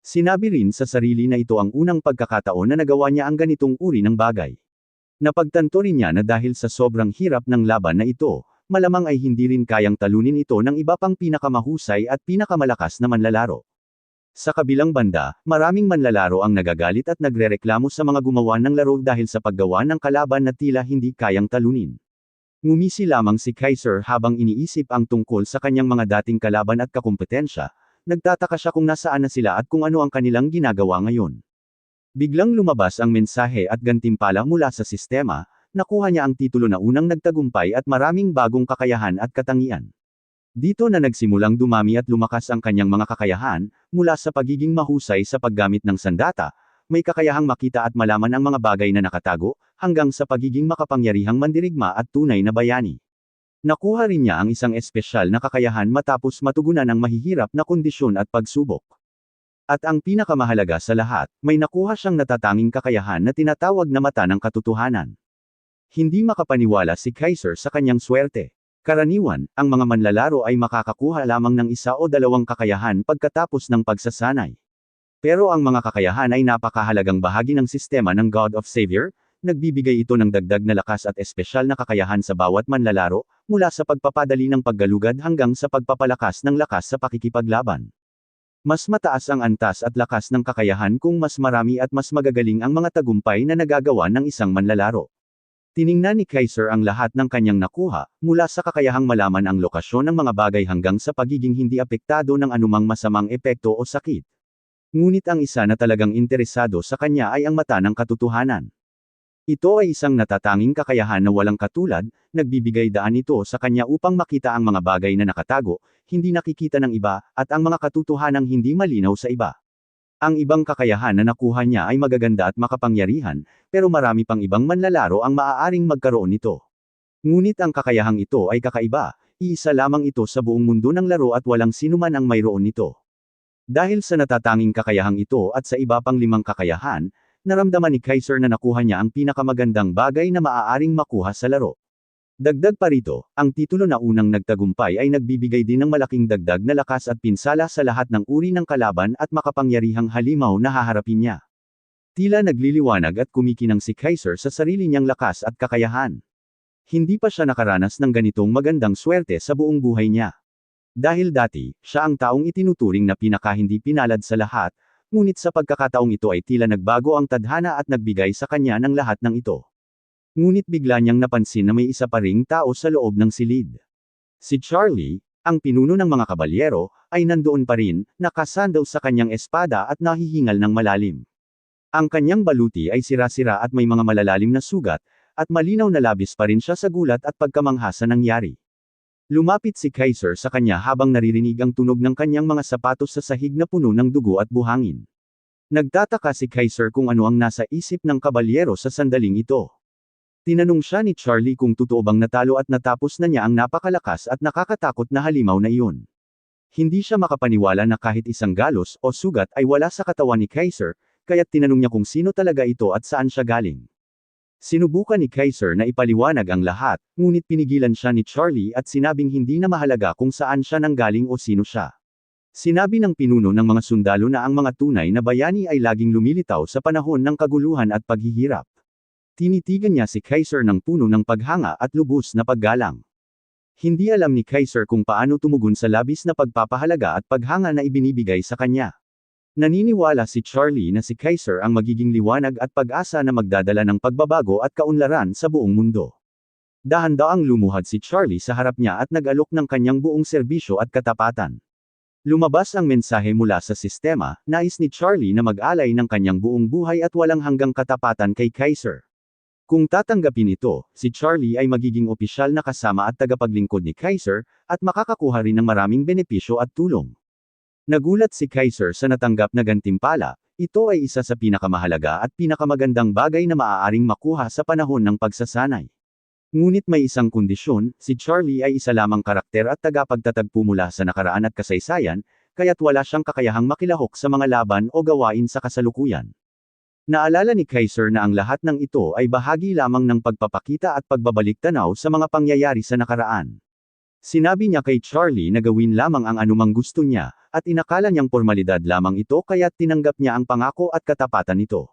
Sinabi rin sa sarili na ito ang unang pagkakataon na nagawa niya ang ganitong uri ng bagay. Napagtanto rin niya na dahil sa sobrang hirap ng laban na ito, malamang ay hindi rin kayang talunin ito ng iba pang pinakamahusay at pinakamalakas na manlalaro. Sa kabilang banda, maraming manlalaro ang nagagalit at nagrereklamo sa mga gumawa ng laro dahil sa paggawa ng kalaban na tila hindi kayang talunin. Ngumisi lamang si Kaiser habang iniisip ang tungkol sa kanyang mga dating kalaban at kakumpetensya, nagtataka siya kung nasaan na sila at kung ano ang kanilang ginagawa ngayon. Biglang lumabas ang mensahe at gantimpala mula sa sistema, nakuha niya ang titulo na unang nagtagumpay at maraming bagong kakayahan at katangian. Dito na nagsimulang dumami at lumakas ang kanyang mga kakayahan, mula sa pagiging mahusay sa paggamit ng sandata, may kakayahang makita at malaman ang mga bagay na nakatago, hanggang sa pagiging makapangyarihang mandirigma at tunay na bayani. Nakuha rin niya ang isang espesyal na kakayahan matapos matugunan ang mahihirap na kondisyon at pagsubok. At ang pinakamahalaga sa lahat, may nakuha siyang natatanging kakayahan na tinatawag na mata ng katotohanan. Hindi makapaniwala si Kaiser sa kanyang swerte. Karaniwan, ang mga manlalaro ay makakakuha lamang ng isa o dalawang kakayahan pagkatapos ng pagsasanay. Pero ang mga kakayahan ay napakahalagang bahagi ng sistema ng God of Savior, nagbibigay ito ng dagdag na lakas at espesyal na kakayahan sa bawat manlalaro, mula sa pagpapadali ng paggalugad hanggang sa pagpapalakas ng lakas sa pakikipaglaban. Mas mataas ang antas at lakas ng kakayahan kung mas marami at mas magagaling ang mga tagumpay na nagagawa ng isang manlalaro. Tiningnan ni Kaiser ang lahat ng kanyang nakuha, mula sa kakayahang malaman ang lokasyon ng mga bagay hanggang sa pagiging hindi apektado ng anumang masamang epekto o sakit. Ngunit ang isa na talagang interesado sa kanya ay ang mata ng katotohanan. Ito ay isang natatanging kakayahan na walang katulad, nagbibigay daan ito sa kanya upang makita ang mga bagay na nakatago, hindi nakikita ng iba, at ang mga katotohanang hindi malinaw sa iba. Ang ibang kakayahan na nakuha niya ay magaganda at makapangyarihan, pero marami pang ibang manlalaro ang maaaring magkaroon nito. Ngunit ang kakayahang ito ay kakaiba, iisa lamang ito sa buong mundo ng laro at walang sinuman ang mayroon nito. Dahil sa natatanging kakayahang ito at sa iba pang 5 kakayahan, naramdaman ni Kaiser na nakuha niya ang pinakamagandang bagay na maaaring makuha sa laro. Dagdag pa rito, ang titulo na unang nagtagumpay ay nagbibigay din ng malaking dagdag na lakas at pinsala sa lahat ng uri ng kalaban at makapangyarihang halimaw na haharapin niya. Tila nagliliwanag at kumikinang si Kaiser sa sarili niyang lakas at kakayahan. Hindi pa siya nakaranas ng ganitong magandang swerte sa buong buhay niya. Dahil dati, siya ang taong itinuturing na pinakahindi pinalad sa lahat, ngunit sa pagkakataong ito ay tila nagbago ang tadhana at nagbigay sa kanya ng lahat ng ito. Ngunit bigla niyang napansin na may isa pa ring tao sa loob ng silid. Si Charlie, ang pinuno ng mga kabalyero, ay nandoon pa rin, nakasandal sa kanyang espada at nahihingal ng malalim. Ang kanyang baluti ay sira-sira at may mga malalalim na sugat, at malinaw na labis pa rin siya sa gulat at pagkamangha sa nangyari. Lumapit si Kaiser sa kanya habang naririnig ang tunog ng kanyang mga sapatos sa sahig na puno ng dugo at buhangin. Nagtataka si Kaiser kung ano ang nasa isip ng kabalyero sa sandaling ito. Tinanong siya ni Charlie kung totoo bang natalo at natapos na niya ang napakalakas at nakakatakot na halimaw na iyon. Hindi siya makapaniwala na kahit isang galos o sugat ay wala sa katawan ni Kaiser, kaya't tinanong niya kung sino talaga ito at saan siya galing. Sinubukan ni Kaiser na ipaliwanag ang lahat, ngunit pinigilan siya ni Charlie at sinabing hindi na mahalaga kung saan siya nanggaling o sino siya. Sinabi ng pinuno ng mga sundalo na ang mga tunay na bayani ay laging lumilitaw sa panahon ng kaguluhan at paghihirap. Tinitigan niya si Kaiser ng puno ng paghanga at lubos na paggalang. Hindi alam ni Kaiser kung paano tumugon sa labis na pagpapahalaga at paghanga na ibinibigay sa kanya. Naniniwala si Charlie na si Kaiser ang magiging liwanag at pag-asa na magdadala ng pagbabago at kaunlaran sa buong mundo. Dahan-daang lumuhad si Charlie sa harap niya at nag-alok ng kanyang buong serbisyo at katapatan. Lumabas ang mensahe mula sa sistema, nais ni Charlie na mag-alay ng kanyang buong buhay at walang hanggang katapatan kay Kaiser. Kung tatanggapin ito, si Charlie ay magiging opisyal na kasama at tagapaglingkod ni Kaiser, at makakakuha rin ng maraming benepisyo at tulong. Nagulat si Kaiser sa natanggap na gantimpala, ito ay isa sa pinakamahalaga at pinakamagandang bagay na maaaring makuha sa panahon ng pagsasanay. Ngunit may isang kondisyon, si Charlie ay isa lamang karakter at tagapagtatagpo mula sa nakaraan at kasaysayan, kaya't wala siyang kakayahang makilahok sa mga laban o gawain sa kasalukuyan. Naalala ni Kaiser na ang lahat ng ito ay bahagi lamang ng pagpapakita at pagbabalik tanaw sa mga pangyayari sa nakaraan. Sinabi niya kay Charlie na gawin lamang ang anumang gusto niya, at inakala niyang formalidad lamang ito kaya't tinanggap niya ang pangako at katapatan nito.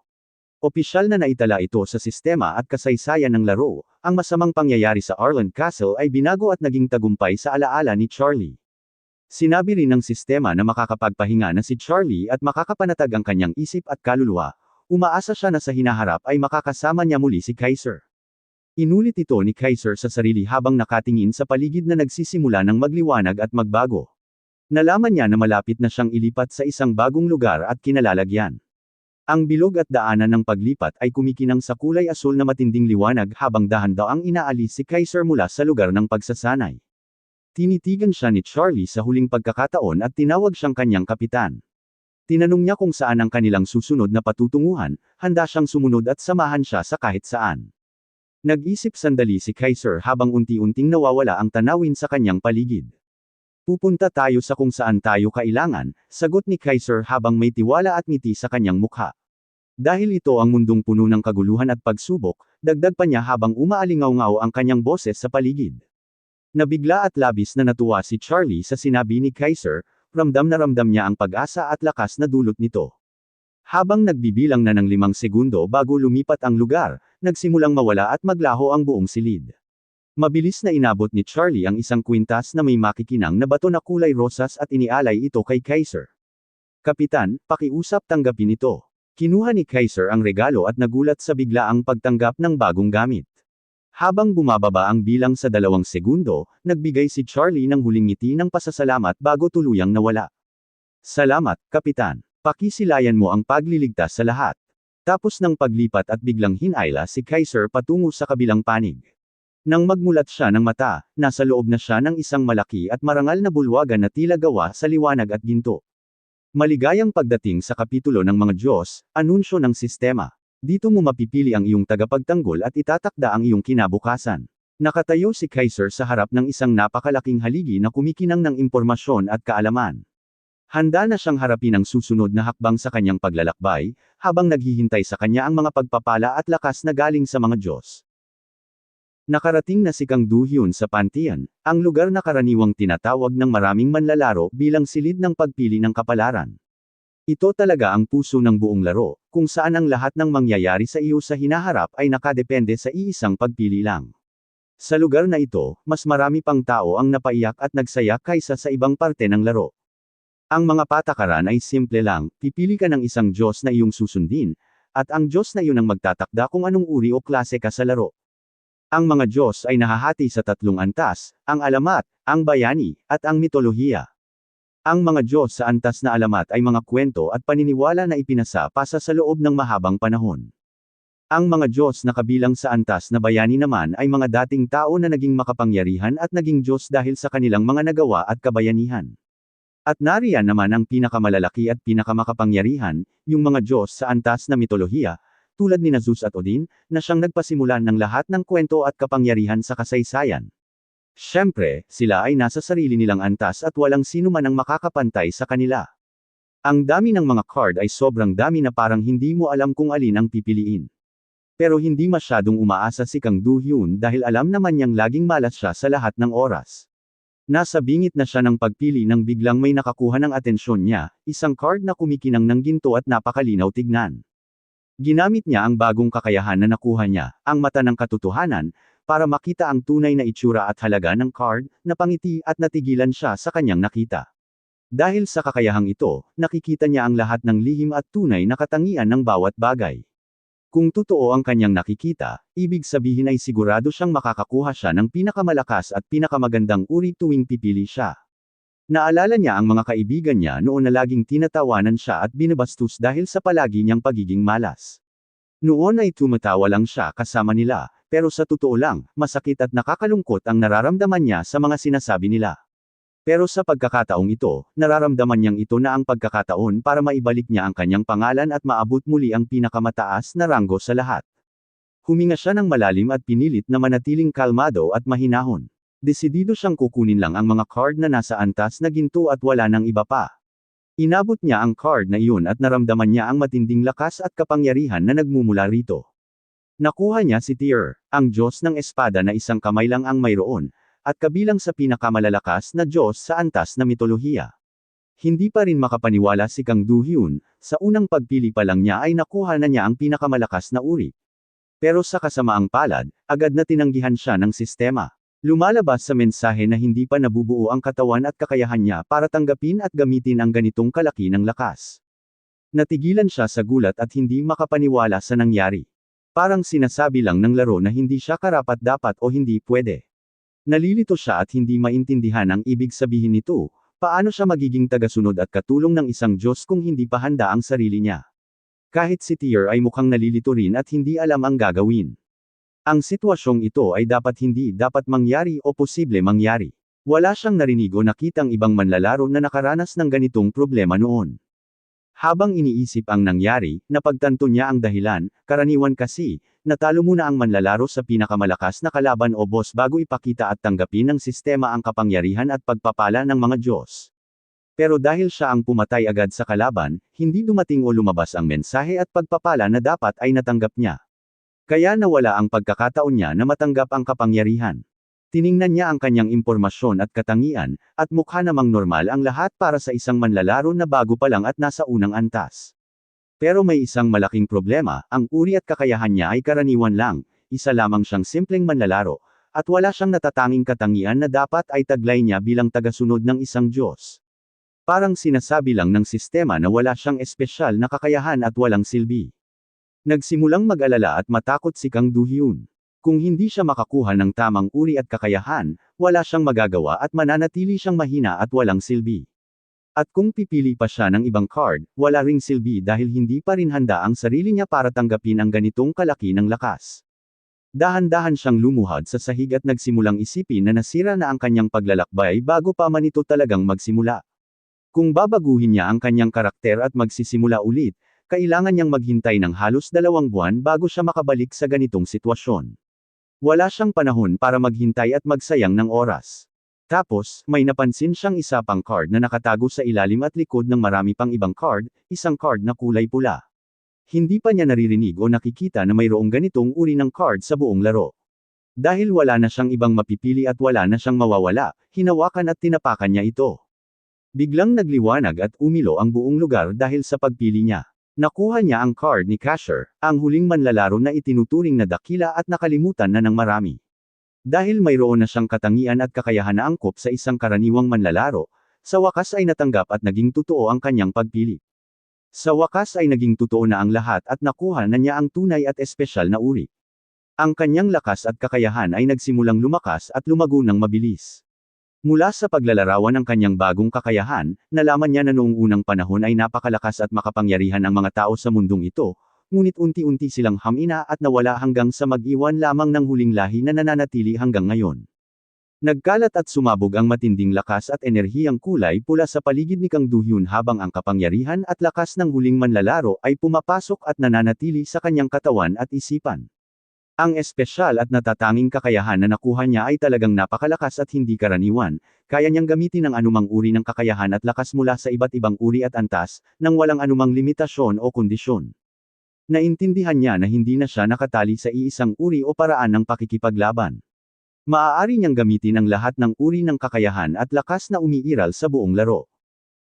Opisyal na naitala ito sa sistema at kasaysayan ng laro, ang masamang pangyayari sa Arlen Castle ay binago at naging tagumpay sa alaala ni Charlie. Sinabi rin ng sistema na makakapagpahinga na si Charlie at makakapanatag ang kanyang isip at kaluluwa, umaasa siya na sa hinaharap ay makakasama niya muli si Kaiser. Inulit ito ni Kaiser sa sarili habang nakatingin sa paligid na nagsisimula ng magliwanag at magbago. Nalaman niya na malapit na siyang ilipat sa isang bagong lugar at kinalalagyan. Ang bilog at daanan ng paglipat ay kumikinang sa kulay asul na matinding liwanag habang dahan-daang inaalis si Kaiser mula sa lugar ng pagsasanay. Tinitigan siya ni Charlie sa huling pagkakataon at tinawag siyang kanyang kapitan. Tinanong niya kung saan ang kanilang susunod na patutunguhan, handa siyang sumunod at samahan siya sa kahit saan. Nag-isip sandali si Kaiser habang unti-unting nawawala ang tanawin sa kanyang paligid. Pupunta tayo sa kung saan tayo kailangan, sagot ni Kaiser habang may tiwala at ngiti sa kanyang mukha. Dahil ito ang mundong puno ng kaguluhan at pagsubok, dagdag pa niya habang umaalingaw-ngaw ang kanyang boses sa paligid. Nabigla at labis na natuwa si Charlie sa sinabi ni Kaiser, ramdam na ramdam niya ang pag-asa at lakas na dulot nito. Habang nagbibilang na ng 5 segundo bago lumipat ang lugar, nagsimulang mawala at maglaho ang buong silid. Mabilis na inabot ni Charlie ang isang kwintas na may makikinang na bato na kulay rosas at inialay ito kay Kaiser. Kapitan, pakiusap tanggapin ito. Kinuha ni Kaiser ang regalo at nagulat sa biglaang pagtanggap ng bagong gamit. Habang bumababa ang bilang sa 2 segundo, nagbigay si Charlie ng huling ngiti ng pasasalamat bago tuluyang nawala. Salamat, Kapitan. Pakisilayan mo ang pagliligtas sa lahat. Tapos ng paglipat at biglang hinayla si Kaiser patungo sa kabilang panig. Nang magmulat siya ng mata, nasa loob na siya ng isang malaki at marangal na bulwagan na tila gawa sa liwanag at ginto. Maligayang pagdating sa kapitulo ng mga Diyos, anunsyo ng sistema. Dito mo mapipili ang iyong tagapagtanggol at itatakda ang iyong kinabukasan. Nakatayo si Kaiser sa harap ng isang napakalaking haligi na kumikinang ng impormasyon at kaalaman. Handa na siyang harapin ang susunod na hakbang sa kanyang paglalakbay, habang naghihintay sa kanya ang mga pagpapala at lakas na galing sa mga Diyos. Nakarating na si Kang Du-hyun sa Panteon, ang lugar na karaniwang tinatawag ng maraming manlalaro bilang silid ng pagpili ng kapalaran. Ito talaga ang puso ng buong laro, kung saan ang lahat ng mangyayari sa iyo sa hinaharap ay nakadepende sa iisang pagpili lang. Sa lugar na ito, mas marami pang tao ang napaiyak at nagsaya kaysa sa ibang parte ng laro. Ang mga patakaran ay simple lang, pipili ka ng isang Diyos na iyong susundin, at ang Diyos na iyon ang magtatakda kung anong uri o klase ka sa laro. Ang mga Diyos ay nahahati sa 3 antas, ang alamat, ang bayani, at ang mitolohiya. Ang mga Diyos sa antas na alamat ay mga kwento at paniniwala na ipinasa pasa sa loob ng mahabang panahon. Ang mga Diyos na kabilang sa antas na bayani naman ay mga dating tao na naging makapangyarihan at naging Diyos dahil sa kanilang mga nagawa at kabayanihan. At nariyan naman ang pinakamalalaki at pinakamakapangyarihan, yung mga Diyos sa antas na mitolohiya, tulad ni Zeus at Odin, na siyang nagpasimulan ng lahat ng kwento at kapangyarihan sa kasaysayan. Siyempre, sila ay nasa sarili nilang antas at walang sino man ang makakapantay sa kanila. Ang dami ng mga card ay sobrang dami na parang hindi mo alam kung alin ang pipiliin. Pero hindi masyadong umaasa si Kang Du-hyun dahil alam naman niyang laging malas siya sa lahat ng oras. Nasa bingit na siya ng pagpili nang biglang may nakakuha ng atensyon niya, isang card na kumikinang ng ginto at napakalinaw tignan. Ginamit niya ang bagong kakayahan na nakuha niya, ang mata ng katotohanan, para makita ang tunay na itsura at halaga ng card, napangiti at natigilan siya sa kanyang nakita. Dahil sa kakayahang ito, nakikita niya ang lahat ng lihim at tunay na katangian ng bawat bagay. Kung totoo ang kanyang nakikita, ibig sabihin ay sigurado siyang makakakuha siya ng pinakamalakas at pinakamagandang uri tuwing pipili siya. Naalala niya ang mga kaibigan niya noon na laging tinatawanan siya at binabastos dahil sa palagi niyang pagiging malas. Noon ay tumatawa lang siya kasama nila, pero sa totoo lang, masakit at nakakalungkot ang nararamdaman niya sa mga sinasabi nila. Pero sa pagkakataong ito, nararamdaman niyang ito na ang pagkakataon para maibalik niya ang kanyang pangalan at maabot muli ang pinakamataas na ranggo sa lahat. Huminga siya ng malalim at pinilit na manatiling kalmado at mahinahon. Desidido siyang kukunin lang ang mga card na nasa antas na ginto at wala nang iba pa. Inabot niya ang card na iyon at naramdaman niya ang matinding lakas at kapangyarihan na nagmumula rito. Nakuha niya si Tyr, ang Diyos ng Espada na isang kamay lang ang mayroon, at kabilang sa pinakamalalakas na Diyos sa antas na mitolohiya. Hindi pa rin makapaniwala si Kang Do-hyun, sa unang pagpili pa lang niya ay nakuha na niya ang pinakamalakas na uri. Pero sa kasamaang palad, agad na tinanggihan siya ng sistema. Lumalabas sa mensahe na hindi pa nabubuo ang katawan at kakayahan niya para tanggapin at gamitin ang ganitong kalaki ng lakas. Natigilan siya sa gulat at hindi makapaniwala sa nangyari. Parang sinasabi lang ng laro na hindi siya karapat-dapat o hindi pwede. Nalilito siya at hindi maintindihan ang ibig sabihin nito, paano siya magiging tagasunod at katulong ng isang Diyos kung hindi pa handa ang sarili niya. Kahit si Tyr ay mukhang nalilito rin at hindi alam ang gagawin. Ang sitwasyong ito ay hindi dapat mangyari o posible mangyari. Wala siyang narinig o nakitang ibang manlalaro na nakaranas ng ganitong problema noon. Habang iniisip ang nangyari, napagtanto niya ang dahilan, karaniwan kasi, natalo muna ang manlalaro sa pinakamalakas na kalaban o boss bago ipakita at tanggapin ng sistema ang kapangyarihan at pagpapala ng mga Diyos. Pero dahil siya ang pumatay agad sa kalaban, hindi dumating o lumabas ang mensahe at pagpapala na dapat ay natanggap niya. Kaya nawala ang pagkakataon niya na matanggap ang kapangyarihan. Tiningnan niya ang kanyang impormasyon at katangian, at mukha namang normal ang lahat para sa isang manlalaro na bago pa lang at nasa unang antas. Pero may isang malaking problema, ang uri at kakayahan niya ay karaniwan lang, isa lamang siyang simpleng manlalaro, at wala siyang natatanging katangian na dapat ay taglay niya bilang tagasunod ng isang Diyos. Parang sinasabi lang ng sistema na wala siyang espesyal na kakayahan at walang silbi. Nagsimulang mag-alala at matakot si Kang Do-hyun. Kung hindi siya makakuha ng tamang uri at kakayahan, wala siyang magagawa at mananatili siyang mahina at walang silbi. At kung pipili pa siya ng ibang card, wala ring silbi dahil hindi pa rin handa ang sarili niya para tanggapin ang ganitong kalaki ng lakas. Dahan-dahan siyang lumuhad sa sahig at nagsimulang isipin na nasira na ang kanyang paglalakbay bago pa man ito talagang magsimula. Kung babaguhin niya ang kanyang karakter at magsisimula ulit, kailangan niyang maghintay ng halos 2 buwan bago siya makabalik sa ganitong sitwasyon. Wala siyang panahon para maghintay at magsayang ng oras. Tapos, may napansin siyang isa pang card na nakatago sa ilalim at likod ng marami pang ibang card, isang card na kulay pula. Hindi pa niya naririnig o nakikita na mayroong ganitong uri ng card sa buong laro. Dahil wala na siyang ibang mapipili at wala na siyang mawawala, hinawakan at tinapakan niya ito. Biglang nagliwanag at umilo ang buong lugar dahil sa pagpili niya. Nakuha niya ang card ni Casher, ang huling manlalaro na itinuturing na dakila at nakalimutan na ng marami. Dahil mayroon na siyang katangian at kakayahan na angkop sa isang karaniwang manlalaro, sa wakas ay natanggap at naging totoo ang kanyang pagpili. Sa wakas ay naging totoo na ang lahat at nakuha na niya ang tunay at espesyal na uri. Ang kanyang lakas at kakayahan ay nagsimulang lumakas at lumago ng mabilis. Mula sa paglalarawan ng kanyang bagong kakayahan, nalaman niya na noong unang panahon ay napakalakas at makapangyarihan ang mga tao sa mundong ito, ngunit unti-unti silang hamina at nawala hanggang sa mag-iwan lamang ng huling lahi na nananatili hanggang ngayon. Nagkalat at sumabog ang matinding lakas at enerhiyang kulay pula sa paligid ni Kang Do-hyun habang ang kapangyarihan at lakas ng huling manlalaro ay pumapasok at nananatili sa kanyang katawan at isipan. Ang espesyal at natatanging kakayahan na nakuha niya ay talagang napakalakas at hindi karaniwan, kaya niyang gamitin ang anumang uri ng kakayahan at lakas mula sa iba't ibang uri at antas, nang walang anumang limitasyon o kondisyon. Naintindihan niya na hindi na siya nakatali sa iisang uri o paraan ng pakikipaglaban. Maaari niyang gamitin ang lahat ng uri ng kakayahan at lakas na umiiral sa buong laro.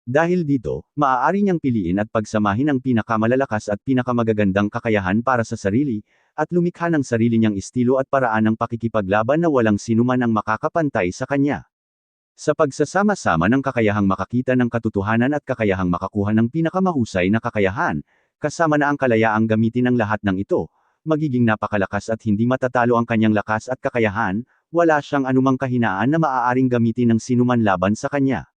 Dahil dito, maaari niyang piliin at pagsamahin ang pinakamalalakas at pinakamagagandang kakayahan para sa sarili, at lumikha ng sarili niyang estilo at paraan ng pakikipaglaban na walang sinuman ang makakapantay sa kanya. Sa pagsasama-sama ng kakayahang makakita ng katotohanan at kakayahang makakuha ng pinakamahusay na kakayahan, kasama na ang kalayaang gamitin ang lahat ng ito, magiging napakalakas at hindi matatalo ang kanyang lakas at kakayahan, wala siyang anumang kahinaan na maaaring gamitin ng sinuman laban sa kanya.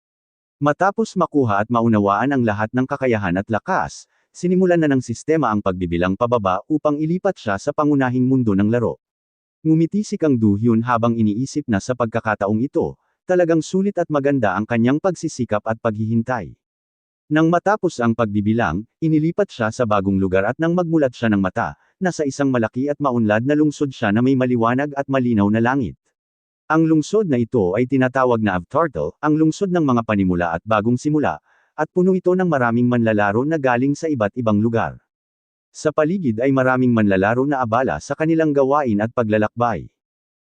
Matapos makuha at maunawaan ang lahat ng kakayahan at lakas, sinimulan na ng sistema ang pagbibilang pababa upang ilipat siya sa pangunahing mundo ng laro. Ngumiti si Kang Do-hyun habang iniisip na sa pagkakataong ito, talagang sulit at maganda ang kanyang pagsisikap at paghihintay. Nang matapos ang pagbibilang, inilipat siya sa bagong lugar at nang magmulat siya ng mata, nasa isang malaki at maunlad na lungsod siya na may maliwanag at malinaw na langit. Ang lungsod na ito ay tinatawag na Avtartal, ang lungsod ng mga panimula at bagong simula, at puno ito ng maraming manlalaro na galing sa iba't ibang lugar. Sa paligid ay maraming manlalaro na abala sa kanilang gawain at paglalakbay.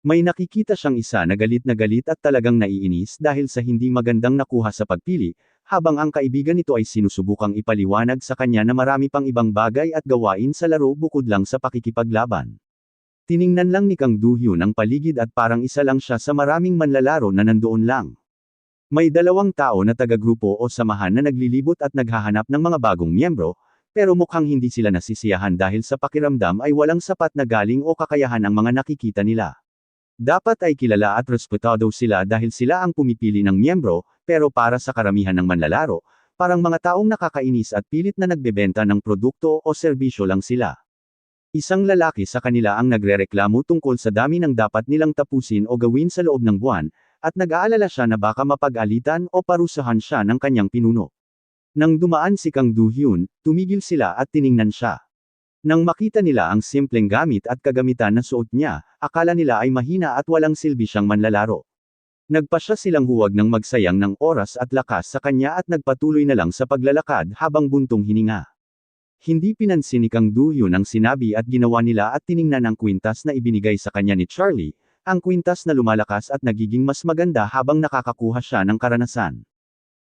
May nakikita siyang isa na galit at talagang naiinis dahil sa hindi magandang nakuha sa pagpili, habang ang kaibigan nito ay sinusubukang ipaliwanag sa kanya na marami pang ibang bagay at gawain sa laro bukod lang sa pakikipaglaban. Tiningnan lang ni Kang Do-hyun ang paligid at parang isa lang siya sa maraming manlalaro na nandoon lang. May dalawang tao na taga-grupo o samahan na naglilibot at naghahanap ng mga bagong miyembro, pero mukhang hindi sila nasisiyahan dahil sa pakiramdam ay walang sapat na galing o kakayahan ang mga nakikita nila. Dapat ay kilala at respetado sila dahil sila ang pumipili ng miyembro, pero para sa karamihan ng manlalaro, parang mga taong nakakainis at pilit na nagbebenta ng produkto o serbisyo lang sila. Isang lalaki sa kanila ang nagrereklamo tungkol sa dami ng dapat nilang tapusin o gawin sa loob ng buwan, at nag-aalala siya na baka mapag-alitan o parusahan siya ng kanyang pinuno. Nang dumaan si Kang Do-hyun, tumigil sila at tiningnan siya. Nang makita nila ang simpleng gamit at kagamitan na suot niya, akala nila ay mahina at walang silbi siyang manlalaro. Nagpasya silang huwag nang magsayang ng oras at lakas sa kanya at nagpatuloy na lang sa paglalakad habang buntong hininga. Hindi pinansin ni Kang Do-hyun ang sinabi at ginawa nila at tiningnan ang kwintas na ibinigay sa kanya ni Charlie, ang kwintas na lumalakas at nagiging mas maganda habang nakakakuha siya ng karanasan.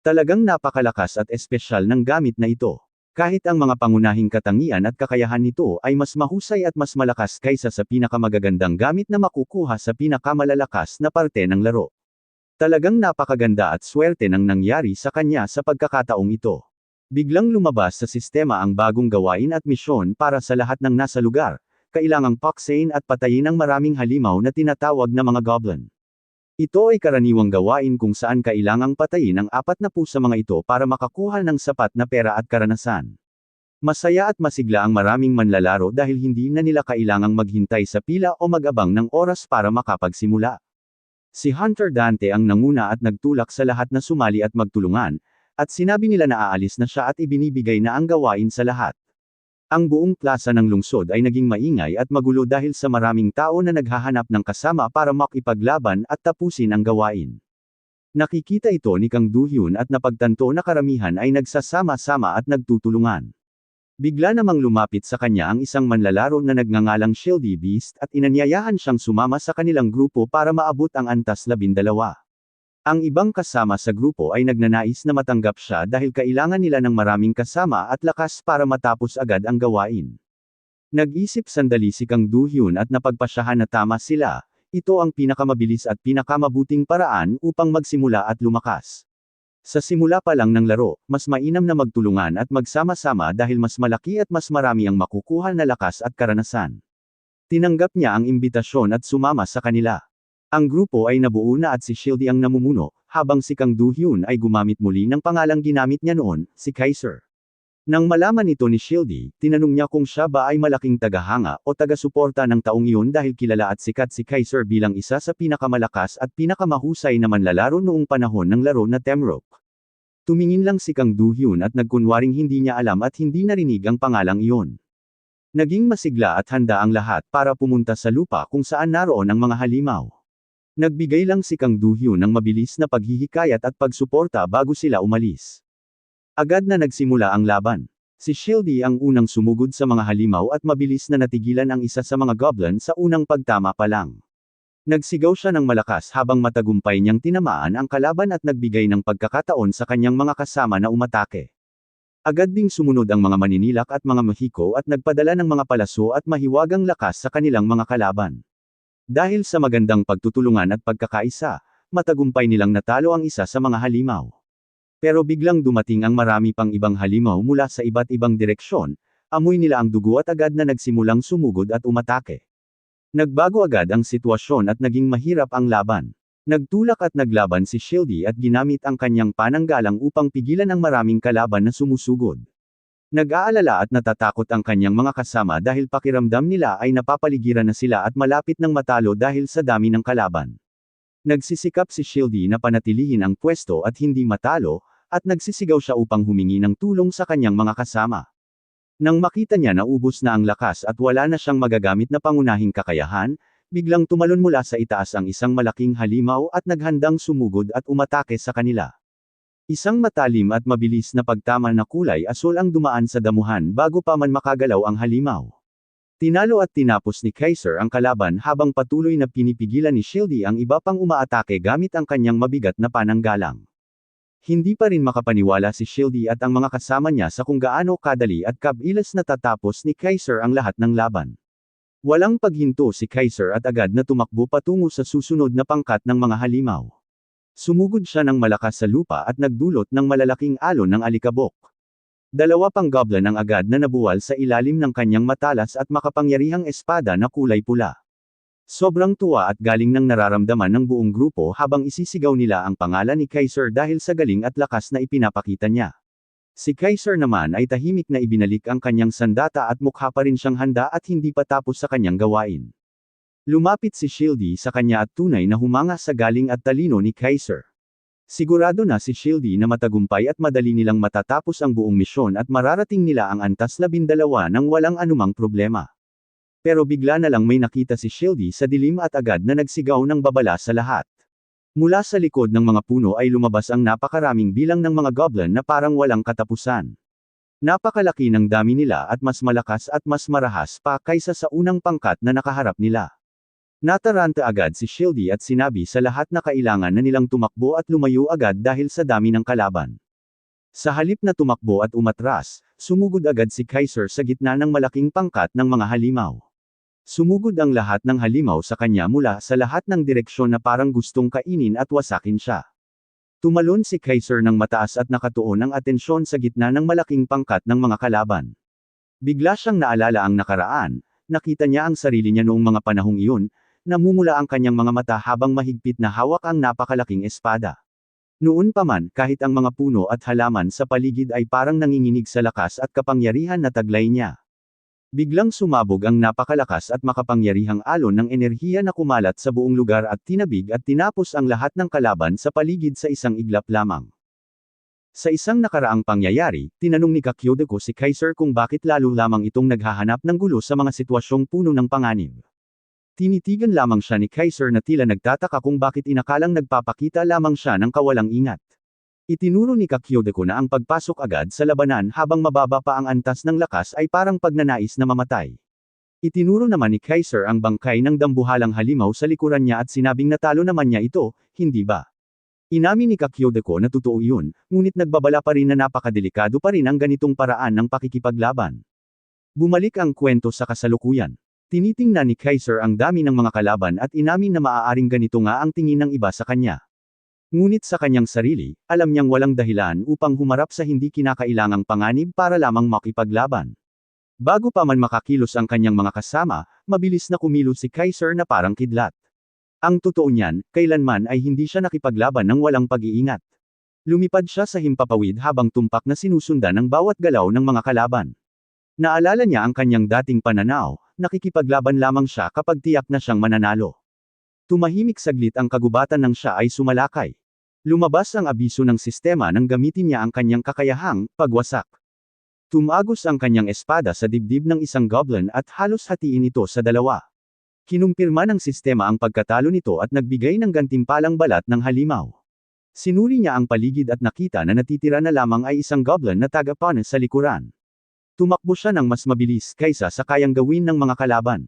Talagang napakalakas at espesyal ng gamit na ito. Kahit ang mga pangunahing katangian at kakayahan nito ay mas mahusay at mas malakas kaysa sa pinakamagagandang gamit na makukuha sa pinakamalalakas na parte ng laro. Talagang napakaganda at swerte nang nangyari sa kanya sa pagkakataong ito. Biglang lumabas sa sistema ang bagong gawain at misyon para sa lahat ng nasa lugar, kailangang paksain at patayin ang maraming halimaw na tinatawag na mga goblin. Ito ay karaniwang gawain kung saan kailangang patayin ang 40 sa mga ito para makakuha ng sapat na pera at karanasan. Masaya at masigla ang maraming manlalaro dahil hindi na nila kailangang maghintay sa pila o mag-abang ng oras para makapagsimula. Si Hunter Dante ang nanguna at nagtulak sa lahat na sumali at magtulungan, at sinabi nila na aalis na siya at ibinibigay na ang gawain sa lahat. Ang buong plaza ng lungsod ay naging maingay at magulo dahil sa maraming tao na naghahanap ng kasama para makipaglaban at tapusin ang gawain. Nakikita ito ni Kang Do-hyun at napagtanto na karamihan ay nagsasama-sama at nagtutulungan. Bigla namang lumapit sa kanya ang isang manlalaro na nagngangalang Shieldy Beast at inanyayahan siyang sumama sa kanilang grupo para maabot ang antas 12. Ang ibang kasama sa grupo ay nagnanais na matanggap siya dahil kailangan nila ng maraming kasama at lakas para matapos agad ang gawain. Nag-isip sandali si Kang Do-hyun at napagpasyahan na tama sila, ito ang pinakamabilis at pinakamabuting paraan upang magsimula at lumakas. Sa simula pa lang ng laro, mas mainam na magtulungan at magsama-sama dahil mas malaki at mas marami ang makukuha na lakas at karanasan. Tinanggap niya ang imbitasyon at sumama sa kanila. Ang grupo ay nabuo na at si Shieldy ang namumuno, habang si Kang Do-hyun ay gumamit muli ng pangalang ginamit niya noon, si Kaiser. Nang malaman ito ni Shieldy, tinanong niya kung siya ba ay malaking tagahanga o taga-suporta ng taong iyon dahil kilala at sikat si Kaiser bilang isa sa pinakamalakas at pinakamahusay na manlalaro noong panahon ng laro na Temrock. Tumingin lang si Kang Do-hyun at nagkunwaring hindi niya alam at hindi narinig ang pangalang iyon. Naging masigla at handa ang lahat para pumunta sa lupa kung saan naroon ang mga halimaw. Nagbigay lang si Kang Do-hyun ng mabilis na paghihikayat at pagsuporta bago sila umalis. Agad na nagsimula ang laban. Si Shieldy ang unang sumugod sa mga halimaw at mabilis na natigilan ang isa sa mga goblin sa unang pagtama pa lang. Nagsigaw siya ng malakas habang matagumpay niyang tinamaan ang kalaban at nagbigay ng pagkakataon sa kanyang mga kasama na umatake. Agad ding sumunod ang mga maninilak at mga mahiko at nagpadala ng mga palaso at mahiwagang lakas sa kanilang mga kalaban. Dahil sa magandang pagtutulungan at pagkakaisa, matagumpay nilang natalo ang isa sa mga halimaw. Pero biglang dumating ang marami pang ibang halimaw mula sa iba't ibang direksyon, amoy nila ang dugo at agad na nagsimulang sumugod at umatake. Nagbago agad ang sitwasyon at naging mahirap ang laban. Nagtulak at naglaban si Shieldy at ginamit ang kanyang pananggalang upang pigilan ang maraming kalaban na sumusugod. Nag-aalala at natatakot ang kanyang mga kasama dahil pakiramdam nila ay napapaligiran na sila at malapit ng matalo dahil sa dami ng kalaban. Nagsisikap si Shieldy na panatilihin ang pwesto at hindi matalo, at nagsisigaw siya upang humingi ng tulong sa kanyang mga kasama. Nang makita niya na ubos na ang lakas at wala na siyang magagamit na pangunahing kakayahan, biglang tumalon mula sa itaas ang isang malaking halimaw at naghandang sumugod at umatake sa kanila. Isang matalim at mabilis na pagtama na kulay asul ang dumaan sa damuhan bago pa man makagalaw ang halimaw. Tinalo at tinapos ni Kaiser ang kalaban habang patuloy na pinipigilan ni Shieldy ang iba pang umaatake gamit ang kanyang mabigat na pananggalang. Hindi pa rin makapaniwala si Shieldy at ang mga kasama niya sa kung gaano kadali at kabilis na tatapos ni Kaiser ang lahat ng laban. Walang paghinto si Kaiser at agad na tumakbo patungo sa susunod na pangkat ng mga halimaw. Sumugod siya ng malakas sa lupa at nagdulot ng malalaking alon ng alikabok. Dalawa pang goblin ang agad na nabuwal sa ilalim ng kanyang matalas at makapangyarihang espada na kulay pula. Sobrang tuwa at galing nang nararamdaman ng buong grupo habang isisigaw nila ang pangalan ni Kaiser dahil sa galing at lakas na ipinapakita niya. Si Kaiser naman ay tahimik na ibinalik ang kanyang sandata at mukha pa rin siyang handa at hindi pa tapos sa kanyang gawain. Lumapit si Shieldy sa kanya at tunay na humanga sa galing at talino ni Kaiser. Sigurado na si Shieldy na matagumpay at madali nilang matatapos ang buong misyon at mararating nila ang antas 12 nang walang anumang problema. Pero bigla na lang may nakita si Shieldy sa dilim at agad na nagsigaw ng babala sa lahat. Mula sa likod ng mga puno ay lumabas ang napakaraming bilang ng mga goblin na parang walang katapusan. Napakalaki ng dami nila at mas malakas at mas marahas pa kaysa sa unang pangkat na nakaharap nila. Nataranta agad si Shieldy at sinabi sa lahat na kailangan na nilang tumakbo at lumayo agad dahil sa dami ng kalaban. Sa halip na tumakbo at umatras, sumugod agad si Kaiser sa gitna ng malaking pangkat ng mga halimaw. Sumugod ang lahat ng halimaw sa kanya mula sa lahat ng direksyon na parang gustong kainin at wasakin siya. Tumalon si Kaiser ng mataas at nakatuon ang atensyon sa gitna ng malaking pangkat ng mga kalaban. Bigla siyang naalala ang nakaraan, nakita niya ang sarili niya noong mga panahong iyon, namumula ang kanyang mga mata habang mahigpit na hawak ang napakalaking espada. Noon pa man, kahit ang mga puno at halaman sa paligid ay parang nanginginig sa lakas at kapangyarihan na taglay niya. Biglang sumabog ang napakalakas at makapangyarihang alon ng enerhiya na kumalat sa buong lugar at tinabig at tinapos ang lahat ng kalaban sa paligid sa isang iglap lamang. Sa isang nakaraang pangyayari, tinanong ni Kakyodeko si Kaiser kung bakit lalo lamang itong naghahanap ng gulo sa mga sitwasyong puno ng panganib. Tinitigan lamang siya ni Kaiser na tila nagtataka kung bakit inakalang nagpapakita lamang siya ng kawalang ingat. Itinuro ni Kakyodeko na ang pagpasok agad sa labanan habang mababa pa ang antas ng lakas ay parang pagnanais na mamatay. Itinuro naman ni Kaiser ang bangkay ng dambuhalang halimaw sa likuran niya at sinabing natalo naman niya ito, hindi ba? Inamin ni Kakyodeko na totoo yun, ngunit nagbabala pa rin na napakadelikado pa rin ang ganitong paraan ng pakikipaglaban. Bumalik ang kwento sa kasalukuyan. Tinitingnan ni Kaiser ang dami ng mga kalaban at inamin na maaaring ganito nga ang tingin ng iba sa kanya. Ngunit sa kanyang sarili, alam niyang walang dahilan upang humarap sa hindi kinakailangang panganib para lamang makipaglaban. Bago pa man makakilos ang kanyang mga kasama, mabilis na kumilos si Kaiser na parang kidlat. Ang totoo niyan, kailanman ay hindi siya nakipaglaban ng walang pag-iingat. Lumipad siya sa himpapawid habang tumpak na sinusundan ng bawat galaw ng mga kalaban. Naalala niya ang kanyang dating pananaw, nakikipaglaban lamang siya kapag tiyak na siyang mananalo. Tumahimik saglit ang kagubatan ng siya ay sumalakay. Lumabas ang abiso ng sistema nang gamitin niya ang kanyang kakayahang pagwasak. Tumagos ang kanyang espada sa dibdib ng isang goblin at halos hatiin ito sa dalawa. Kinumpirma ng sistema ang pagkatalo nito at nagbigay ng gantimpalang balat ng halimaw. Sinuri niya ang paligid at nakita na natitira na lamang ay isang goblin na taga-panes sa likuran. Tumakbo siya ng mas mabilis kaysa sa kayang gawin ng mga kalaban.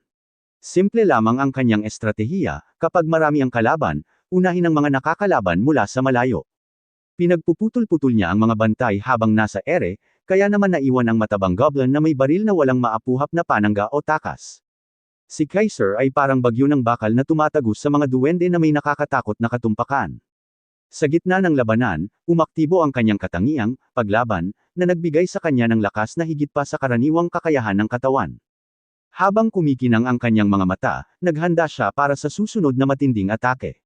Simple lamang ang kanyang estratehiya, kapag marami ang kalaban, unahin ang mga nakakalaban mula sa malayo. Pinagpuputol-putol niya ang mga bantay habang nasa ere, kaya naman naiwan ang matabang goblin na may baril na walang maapuhap na panangga o takas. Si Kaiser ay parang bagyo ng bakal na tumatagos sa mga duwende na may nakakatakot na katumpakan. Sa gitna ng labanan, umaktibo ang kanyang katangiang paglaban, na nagbigay sa kanya ng lakas na higit pa sa karaniwang kakayahan ng katawan. Habang kumikinang ang kanyang mga mata, naghanda siya para sa susunod na matinding atake.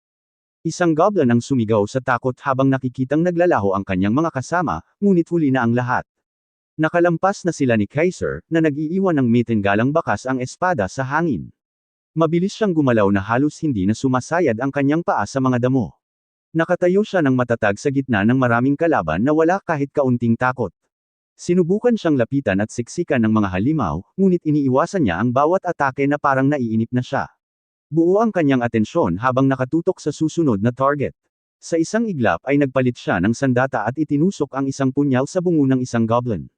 Isang goblin ang sumigaw sa takot habang nakikitang naglalaho ang kanyang mga kasama, ngunit huli na ang lahat. Nakalampas na sila ni Kaiser, na nag-iiwan ng mitenggalang bakas ang espada sa hangin. Mabilis siyang gumalaw na halos hindi na sumasayad ang kanyang paa sa mga damo. Nakatayo siya ng matatag sa gitna ng maraming kalaban na wala kahit kaunting takot. Sinubukan siyang lapitan at siksikan ng mga halimaw, ngunit iniiwasan niya ang bawat atake na parang naiinip na siya. Buo ang kanyang atensyon habang nakatutok sa susunod na target. Sa isang iglap ay nagpalit siya ng sandata at itinusok ang isang punyal sa bungo ng isang goblin.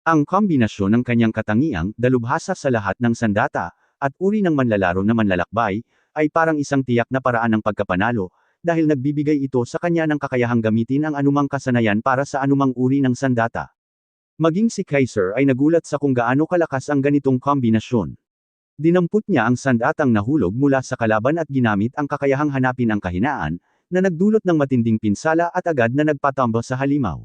Ang kombinasyon ng kanyang katangiang, dalubhasa sa lahat ng sandata, at uri ng manlalaro na manlalakbay, ay parang isang tiyak na paraan ng pagkapanalo, dahil nagbibigay ito sa kanya ng kakayahang gamitin ang anumang kasanayan para sa anumang uri ng sandata. Maging si Kaiser ay nagulat sa kung gaano kalakas ang ganitong kombinasyon. Dinampot niya ang sandatang nahulog mula sa kalaban at ginamit ang kakayahang hanapin ang kahinaan, na nagdulot ng matinding pinsala at agad na nagpatumba sa halimaw.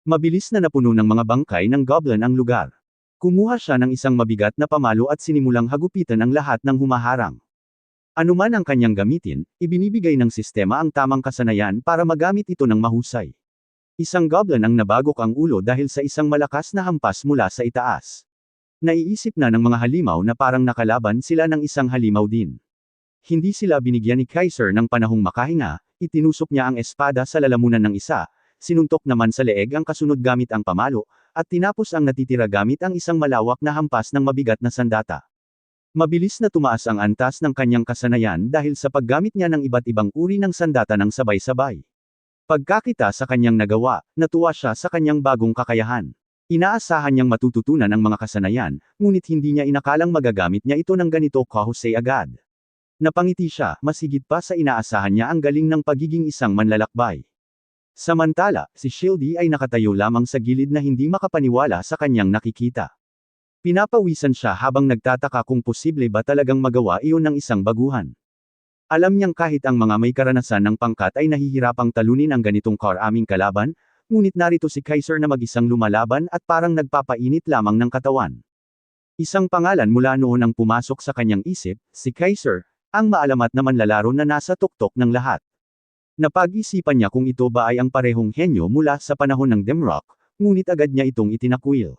Mabilis na napuno ng mga bangkay ng goblin ang lugar. Kumuha siya ng isang mabigat na pamalo at sinimulang hagupitan ang lahat ng humaharang. Anuman ang kanyang gamitin, ibinibigay ng sistema ang tamang kasanayan para magamit ito ng mahusay. Isang goblin ang nabagok ang ulo dahil sa isang malakas na hampas mula sa itaas. Naiisip na ng mga halimaw na parang nakalaban sila ng isang halimaw din. Hindi sila binigyan ni Kaiser ng panahong makahinga, itinusok niya ang espada sa lalamunan ng isa, sinuntok naman sa leeg ang kasunod gamit ang pamalo, at tinapos ang natitira gamit ang isang malawak na hampas ng mabigat na sandata. Mabilis na tumaas ang antas ng kanyang kasanayan dahil sa paggamit niya ng iba't ibang uri ng sandata ng sabay-sabay. Pagkakita sa kanyang nagawa, natuwa siya sa kanyang bagong kakayahan. Inaasahan niyang matututunan ang mga kasanayan, ngunit hindi niya inakalang magagamit niya ito ng ganito kahusay agad. Napangiti siya, mas higit pa sa inaasahan niya ang galing ng pagiging isang manlalakbay. Samantala, si Shieldy ay nakatayo lamang sa gilid na hindi makapaniwala sa kanyang nakikita. Pinapawisan siya habang nagtataka kung posible ba talagang magawa iyon ng isang baguhan. Alam niyang kahit ang mga may karanasan ng pangkat ay nahihirapang talunin ang ganitong karaming kalaban, ngunit narito si Kaiser na mag-isang lumalaban at parang nagpapainit lamang ng katawan. Isang pangalan mula noon ang pumasok sa kanyang isip, si Kaiser, ang maalamat na manlalaro na nasa tuktok ng lahat. Napag-isipan niya kung ito ba ay ang parehong henyo mula sa panahon ng Demrock, ngunit agad niya itong itinakwil.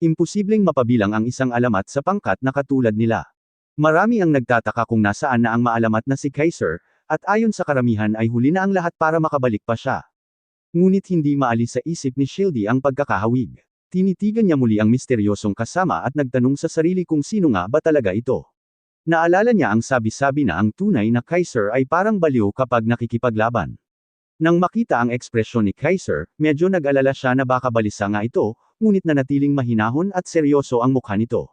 Imposibleng mapabilang ang isang alamat sa pangkat na katulad nila. Marami ang nagtataka kung nasaan na ang maalamat na si Kaiser, at ayon sa karamihan ay huli na ang lahat para makabalik pa siya. Ngunit hindi maalis sa isip ni Shieldy ang pagkakahawig. Tinitigan niya muli ang misteryosong kasama at nagtanong sa sarili kung sino nga ba talaga ito. Naalala niya ang sabi-sabi na ang tunay na Kaiser ay parang baliw kapag nakikipaglaban. Nang makita ang ekspresyon ni Kaiser, medyo nag-alala siya na baka balisa nga ito, ngunit nanatiling mahinahon at seryoso ang mukha nito.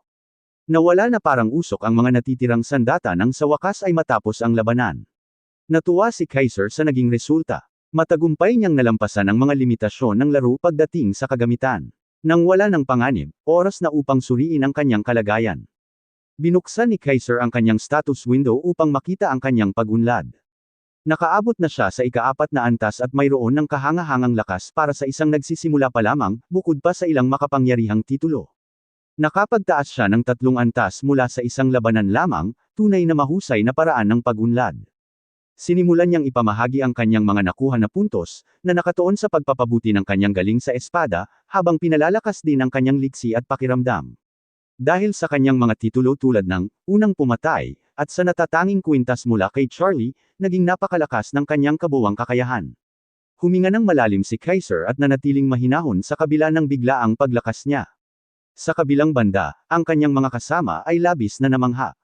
Nawala na parang usok ang mga natitirang sandata nang sa wakas ay matapos ang labanan. Natuwa si Kaiser sa naging resulta. Matagumpay niyang nalampasan ang mga limitasyon ng laro pagdating sa kagamitan. Nang wala ng panganib, oras na upang suriin ang kanyang kalagayan. Binuksan ni Kaiser ang kanyang status window upang makita ang kanyang pag-unlad. Nakaabot na siya sa ika-4 na antas at mayroon ng kahangahangang lakas para sa isang nagsisimula pa lamang, bukod pa sa ilang makapangyarihang titulo. Nakapagtaas siya ng 3 antas mula sa isang labanan lamang, tunay na mahusay na paraan ng pag-unlad. Sinimulan niyang ipamahagi ang kanyang mga nakuha na puntos, na nakatuon sa pagpapabuti ng kanyang galing sa espada, habang pinalalakas din ang kanyang liksi at pakiramdam. Dahil sa kanyang mga titulo tulad ng Unang Pumatay, at sa natatanging kwintas mula kay Charlie, naging napakalakas ng kanyang kabuwang kakayahan. Huminga ng malalim si Kaiser at nanatiling mahinahon sa kabila ng biglaang paglakas niya. Sa kabilang banda, ang kanyang mga kasama ay labis na namangha.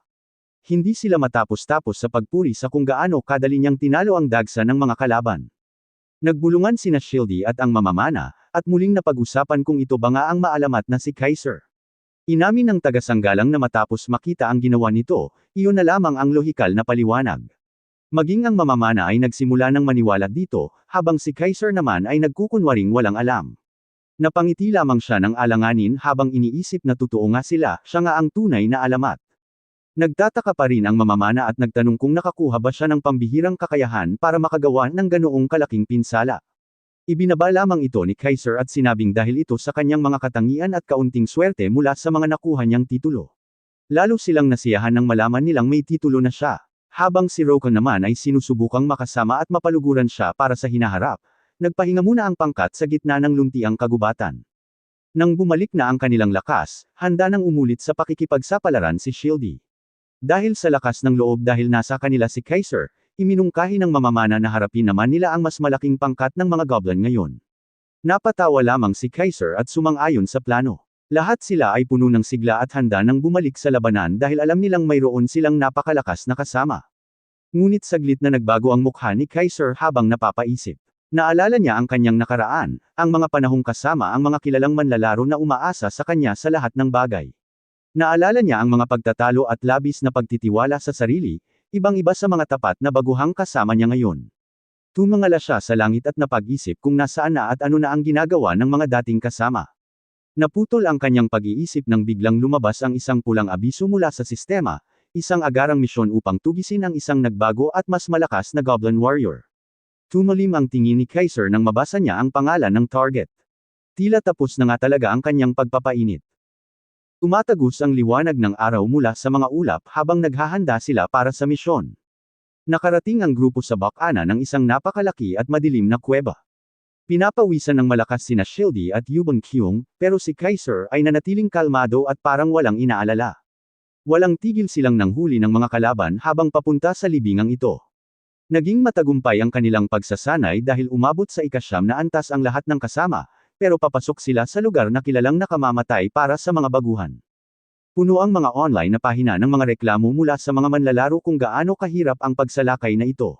Hindi sila matapos-tapos sa pagpuri sa kung gaano kadali niyang tinalo ang dagsa ng mga kalaban. Nagbulungan sina Shieldy at ang mamamana, at muling napag-usapan kung ito ba nga ang maalamat na si Kaiser. Inamin ng tagasanggalang na matapos makita ang ginawa nito, iyon na lamang ang lohikal na paliwanag. Maging ang mamamana ay nagsimula ng maniwala dito, habang si Kaiser naman ay nagkukunwaring walang alam. Napangiti lamang siya ng alanganin habang iniisip na totoo nga sila, siya nga ang tunay na alamat. Nagtataka pa rin ang mamamana at nagtanong kung nakakuha ba siya ng pambihirang kakayahan para makagawa ng ganoong kalaking pinsala. Ibinaba lamang ito ni Kaiser at sinabing dahil ito sa kanyang mga katangian at kaunting swerte mula sa mga nakuha niyang titulo. Lalo silang nasiyahan nang malaman nilang may titulo na siya. Habang si Rokan naman ay sinusubukang makasama at mapaluguran siya para sa hinaharap, nagpahinga muna ang pangkat sa gitna ng luntiang kagubatan. Nang bumalik na ang kanilang lakas, handa nang umulit sa pakikipagsapalaran si Shieldy. Dahil sa lakas ng loob dahil nasa kanila si Kaiser, iminungkahi ng mamamana na harapin naman nila ang mas malaking pangkat ng mga goblin ngayon. Napatawa lamang si Kaiser at sumang-ayon sa plano. Lahat sila ay puno ng sigla at handa nang bumalik sa labanan dahil alam nilang mayroon silang napakalakas na kasama. Ngunit saglit na nagbago ang mukha ni Kaiser habang napapaisip. Naalala niya ang kanyang nakaraan, ang mga panahong kasama ang mga kilalang manlalaro na umaasa sa kanya sa lahat ng bagay. Naalala niya ang mga pagtatalo at labis na pagtitiwala sa sarili, ibang-iba sa mga tapat na baguhang kasama niya ngayon. Tumingala siya sa langit at napag-isip kung nasaan na at ano na ang ginagawa ng mga dating kasama. Naputol ang kanyang pag-iisip nang biglang lumabas ang isang pulang abiso mula sa sistema, isang agarang misyon upang tugisin ang isang nagbago at mas malakas na Goblin Warrior. Tumalim ang tingin ni Kaiser nang mabasa niya ang pangalan ng target. Tila tapos na nga talaga ang kanyang pagpapainit. Tumatagos ang liwanag ng araw mula sa mga ulap habang naghahanda sila para sa misyon. Nakarating ang grupo sa bakana ng isang napakalaki at madilim na kuweba. Pinapawisan ng malakas sina Shildy at Yubon Kyung, pero si Kaiser ay nanatiling kalmado at parang walang inaalala. Walang tigil silang nanghuli ng mga kalaban habang papunta sa libingang ito. Naging matagumpay ang kanilang pagsasanay dahil umabot sa ika-9 na antas ang lahat ng kasama, pero papasok sila sa lugar na kilalang nakamamatay para sa mga baguhan. Puno ang mga online na pahina ng mga reklamo mula sa mga manlalaro kung gaano kahirap ang pagsalakay na ito.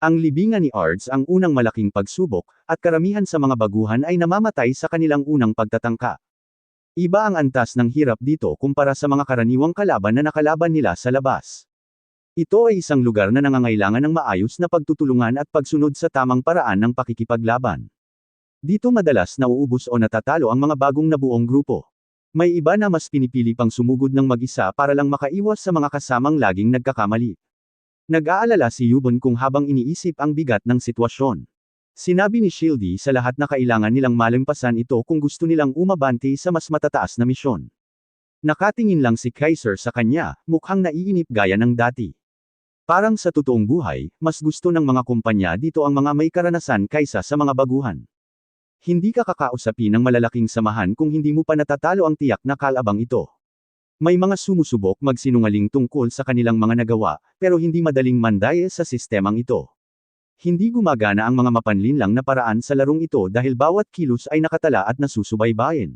Ang libingan ni Ards ang unang malaking pagsubok, at karamihan sa mga baguhan ay namamatay sa kanilang unang pagtatangka. Iba ang antas ng hirap dito kumpara sa mga karaniwang kalaban na nakalaban nila sa labas. Ito ay isang lugar na nangangailangan ng maayos na pagtutulungan at pagsunod sa tamang paraan ng pakikipaglaban. Dito madalas nauubos o natatalo ang mga bagong nabuong grupo. May iba na mas pinipili pang sumugod ng mag-isa para lang makaiwas sa mga kasamang laging nagkakamali. Nag-aalala si Yubon kung habang iniisip ang bigat ng sitwasyon. Sinabi ni Shildy sa lahat na kailangan nilang malampasan ito kung gusto nilang umabante sa mas matataas na misyon. Nakatingin lang si Kaiser sa kanya, mukhang naiinip gaya ng dati. Parang sa totoong buhay, mas gusto ng mga kumpanya dito ang mga may karanasan kaysa sa mga baguhan. Hindi ka kakausapin ng malalaking samahan kung hindi mo pa natatalo ang tiyak na kalabang ito. May mga sumusubok magsinungaling tungkol sa kanilang mga nagawa, pero hindi madaling mandaya sa sistemang ito. Hindi gumagana ang mga mapanlinlang na paraan sa larong ito dahil bawat kilos ay nakatala at nasusubaybayan.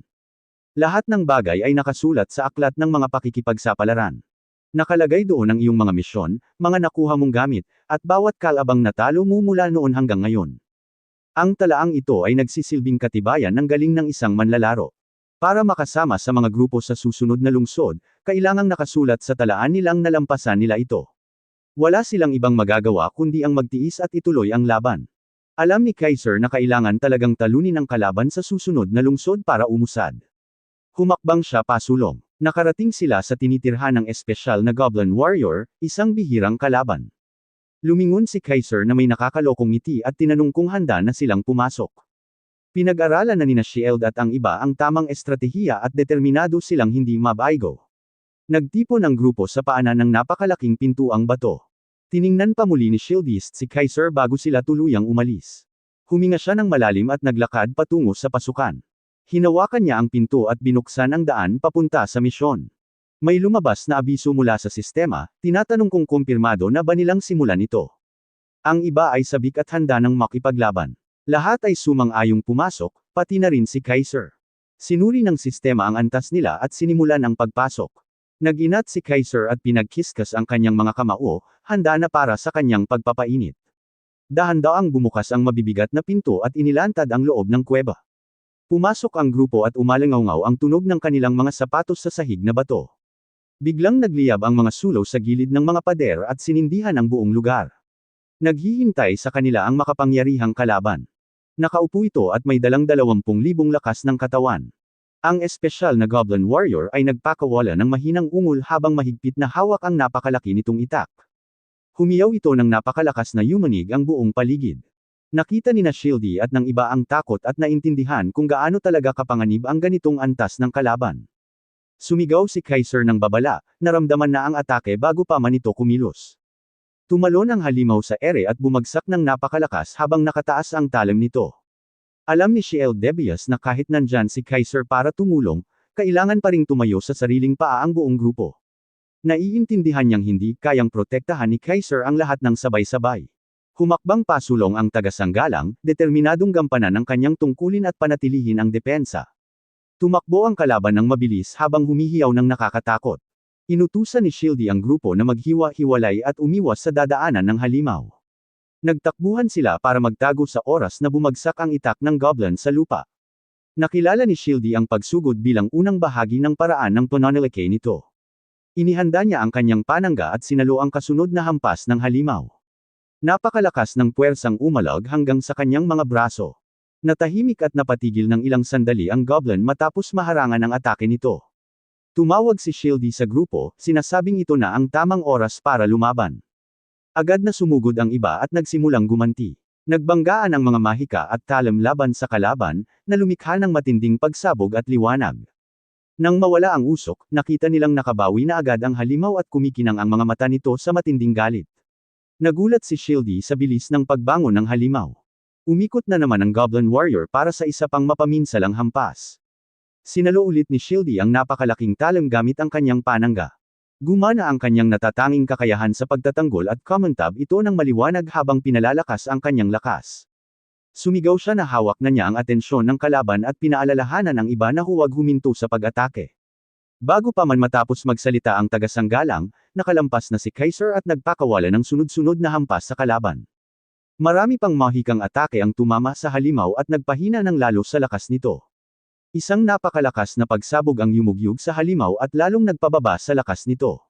Lahat ng bagay ay nakasulat sa aklat ng mga pakikipagsapalaran. Nakalagay doon ang iyong mga misyon, mga nakuha mong gamit, at bawat kalabang natalo mo mula noon hanggang ngayon. Ang talaang ito ay nagsisilbing katibayan ng galing ng isang manlalaro. Para makasama sa mga grupo sa susunod na lungsod, kailangang nakasulat sa talaan nilang nalampasan nila ito. Wala silang ibang magagawa kundi ang magtiis at ituloy ang laban. Alam ni Kaiser na kailangan talagang talunin ang kalaban sa susunod na lungsod para umusad. Humakbang siya pasulong. Nakarating sila sa tinitirhan ng espesyal na Goblin Warrior, isang bihirang kalaban. Lumingon si Kaiser na may nakakalokong ngiti at tinanong kung handa na silang pumasok. Pinag-aralan na nina Shield at ang iba ang tamang estratehiya at determinado silang hindi mabaigo. Nagtipon ang grupo sa paanan ng napakalaking pintuang bato. Tiningnan pa muli ni Shieldist si Kaiser bago sila tuluyang umalis. Huminga siya ng malalim at naglakad patungo sa pasukan. Hinawakan niya ang pinto at binuksan ang daan papunta sa misyon. May lumabas na abiso mula sa sistema, tinatanong kung kumpirmado na ba nilang simulan ito. Ang iba ay sabik at handa ng makipaglaban. Lahat ay sumang-ayong pumasok, pati na rin si Kaiser. Sinuri ng sistema ang antas nila at sinimulan ang pagpasok. Nag-inat si Kaiser at pinagkiskas ang kanyang mga kamao, handa na para sa kanyang pagpapainit. Dahan-daang bumukas ang mabibigat na pinto at inilantad ang loob ng kuweba. Pumasok ang grupo at umalangaw ang tunog ng kanilang mga sapatos sa sahig na bato. Biglang nagliyab ang mga sulong sa gilid ng mga pader at sinindihan ang buong lugar. Naghihintay sa kanila ang makapangyarihang kalaban. Nakaupo ito at may dalang 20,000 lakas ng katawan. Ang espesyal na Goblin Warrior ay nagpakawala ng mahinang ungol habang mahigpit na hawak ang napakalaki nitong itak. Humiyaw ito ng napakalakas na yumanig ang buong paligid. Nakita ni na Shildy at ng iba ang takot at naintindihan kung gaano talaga kapanganib ang ganitong antas ng kalaban. Sumigaw si Kaiser ng babala, naramdaman na ang atake bago pa man ito kumilos. Tumalon ang halimaw sa ere at bumagsak ng napakalakas habang nakataas ang talim nito. Alam ni Shield Debias na kahit nandyan si Kaiser para tumulong, kailangan pa ring tumayo sa sariling paa ang buong grupo. Naiintindihan niyang hindi kayang protektahan ni Kaiser ang lahat ng sabay-sabay. Humakbang pasulong ang tagasanggalang, determinadong gampanan ang kanyang tungkulin at panatilihin ang depensa. Tumakbo ang kalaban ng mabilis habang humihiyaw ng nakakatakot. Inutusan ni Shieldy ang grupo na maghiwa-hiwalay at umiwas sa dadaanan ng halimaw. Nagtakbuhan sila para magtago sa oras na bumagsak ang itak ng goblin sa lupa. Nakilala ni Shieldy ang pagsugod bilang unang bahagi ng paraan ng pananalakay nito. Inihanda niya ang kanyang panangga at sinalo ang kasunod na hampas ng halimaw. Napakalakas ng puwersang umalag hanggang sa kanyang mga braso. Natahimik at napatigil ng ilang sandali ang goblin matapos maharangan ang atake nito. Tumawag si Shieldy sa grupo, sinasabing ito na ang tamang oras para lumaban. Agad na sumugod ang iba at nagsimulang gumanti. Nagbanggaan ang mga mahika at talim laban sa kalaban, na lumikha ng matinding pagsabog at liwanag. Nang mawala ang usok, nakita nilang nakabawi na agad ang halimaw at kumikinang ang mga mata nito sa matinding galit. Nagulat si Shieldy sa bilis ng pagbangon ng halimaw. Umikot na naman ang Goblin Warrior para sa isa pang mapaminsalang hampas. Sinalo ulit ni Shieldy ang napakalaking talim gamit ang kanyang panangga. Gumana ang kanyang natatanging kakayahan sa pagtatanggol at kumontab ito ng maliwanag habang pinalalakas ang kanyang lakas. Sumigaw siya na hawak na niya ang atensyon ng kalaban at pinaalalahanan ang iba na huwag huminto sa pag-atake. Bago pa man matapos magsalita ang tagasanggalang, nakalampas na si Kaiser at nagpakawala ng sunod-sunod na hampas sa kalaban. Marami pang mahikang atake ang tumama sa halimaw at nagpahina ng lalo sa lakas nito. Isang napakalakas na pagsabog ang yumugyug sa halimaw at lalong nagpababa sa lakas nito.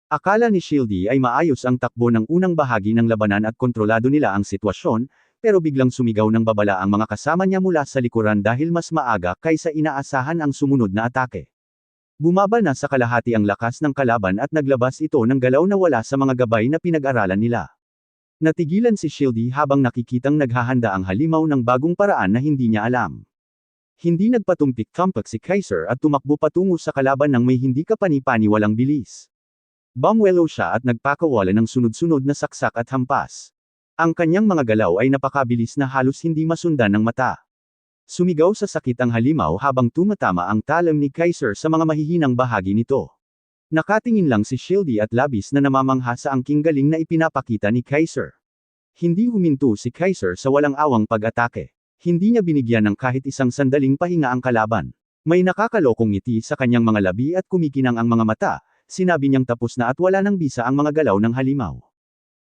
Akala ni Shieldy ay maayos ang takbo ng unang bahagi ng labanan at kontrolado nila ang sitwasyon, pero biglang sumigaw ng babala ang mga kasama niya mula sa likuran dahil mas maaga kaysa inaasahan ang sumunod na atake. Bumaba na sa kalahati ang lakas ng kalaban at naglabas ito ng galaw na wala sa mga gabay na pinag-aralan nila. Natigilan si Shieldy habang nakikitang naghahanda ang halimaw ng bagong paraan na hindi niya alam. Hindi nagpatumpik-tumpak si Kaiser at tumakbo patungo sa kalaban ng may hindi kapani-paniwalang bilis. Bumwelo siya at nagpakawala ng sunod-sunod na saksak at hampas. Ang kanyang mga galaw ay napakabilis na halos hindi masundan ng mata. Sumigaw sa sakit ang halimaw habang tumatama ang talim ni Kaiser sa mga mahihinang bahagi nito. Nakatingin lang si Shieldy at labis na namamangha sa angking galing na ipinapakita ni Kaiser. Hindi huminto si Kaiser sa walang awang pag-atake. Hindi niya binigyan ng kahit isang sandaling pahinga ang kalaban. May nakakalokong ngiti sa kanyang mga labi at kumikinang ang mga mata, sinabi niyang tapos na at wala nang bisa ang mga galaw ng halimaw.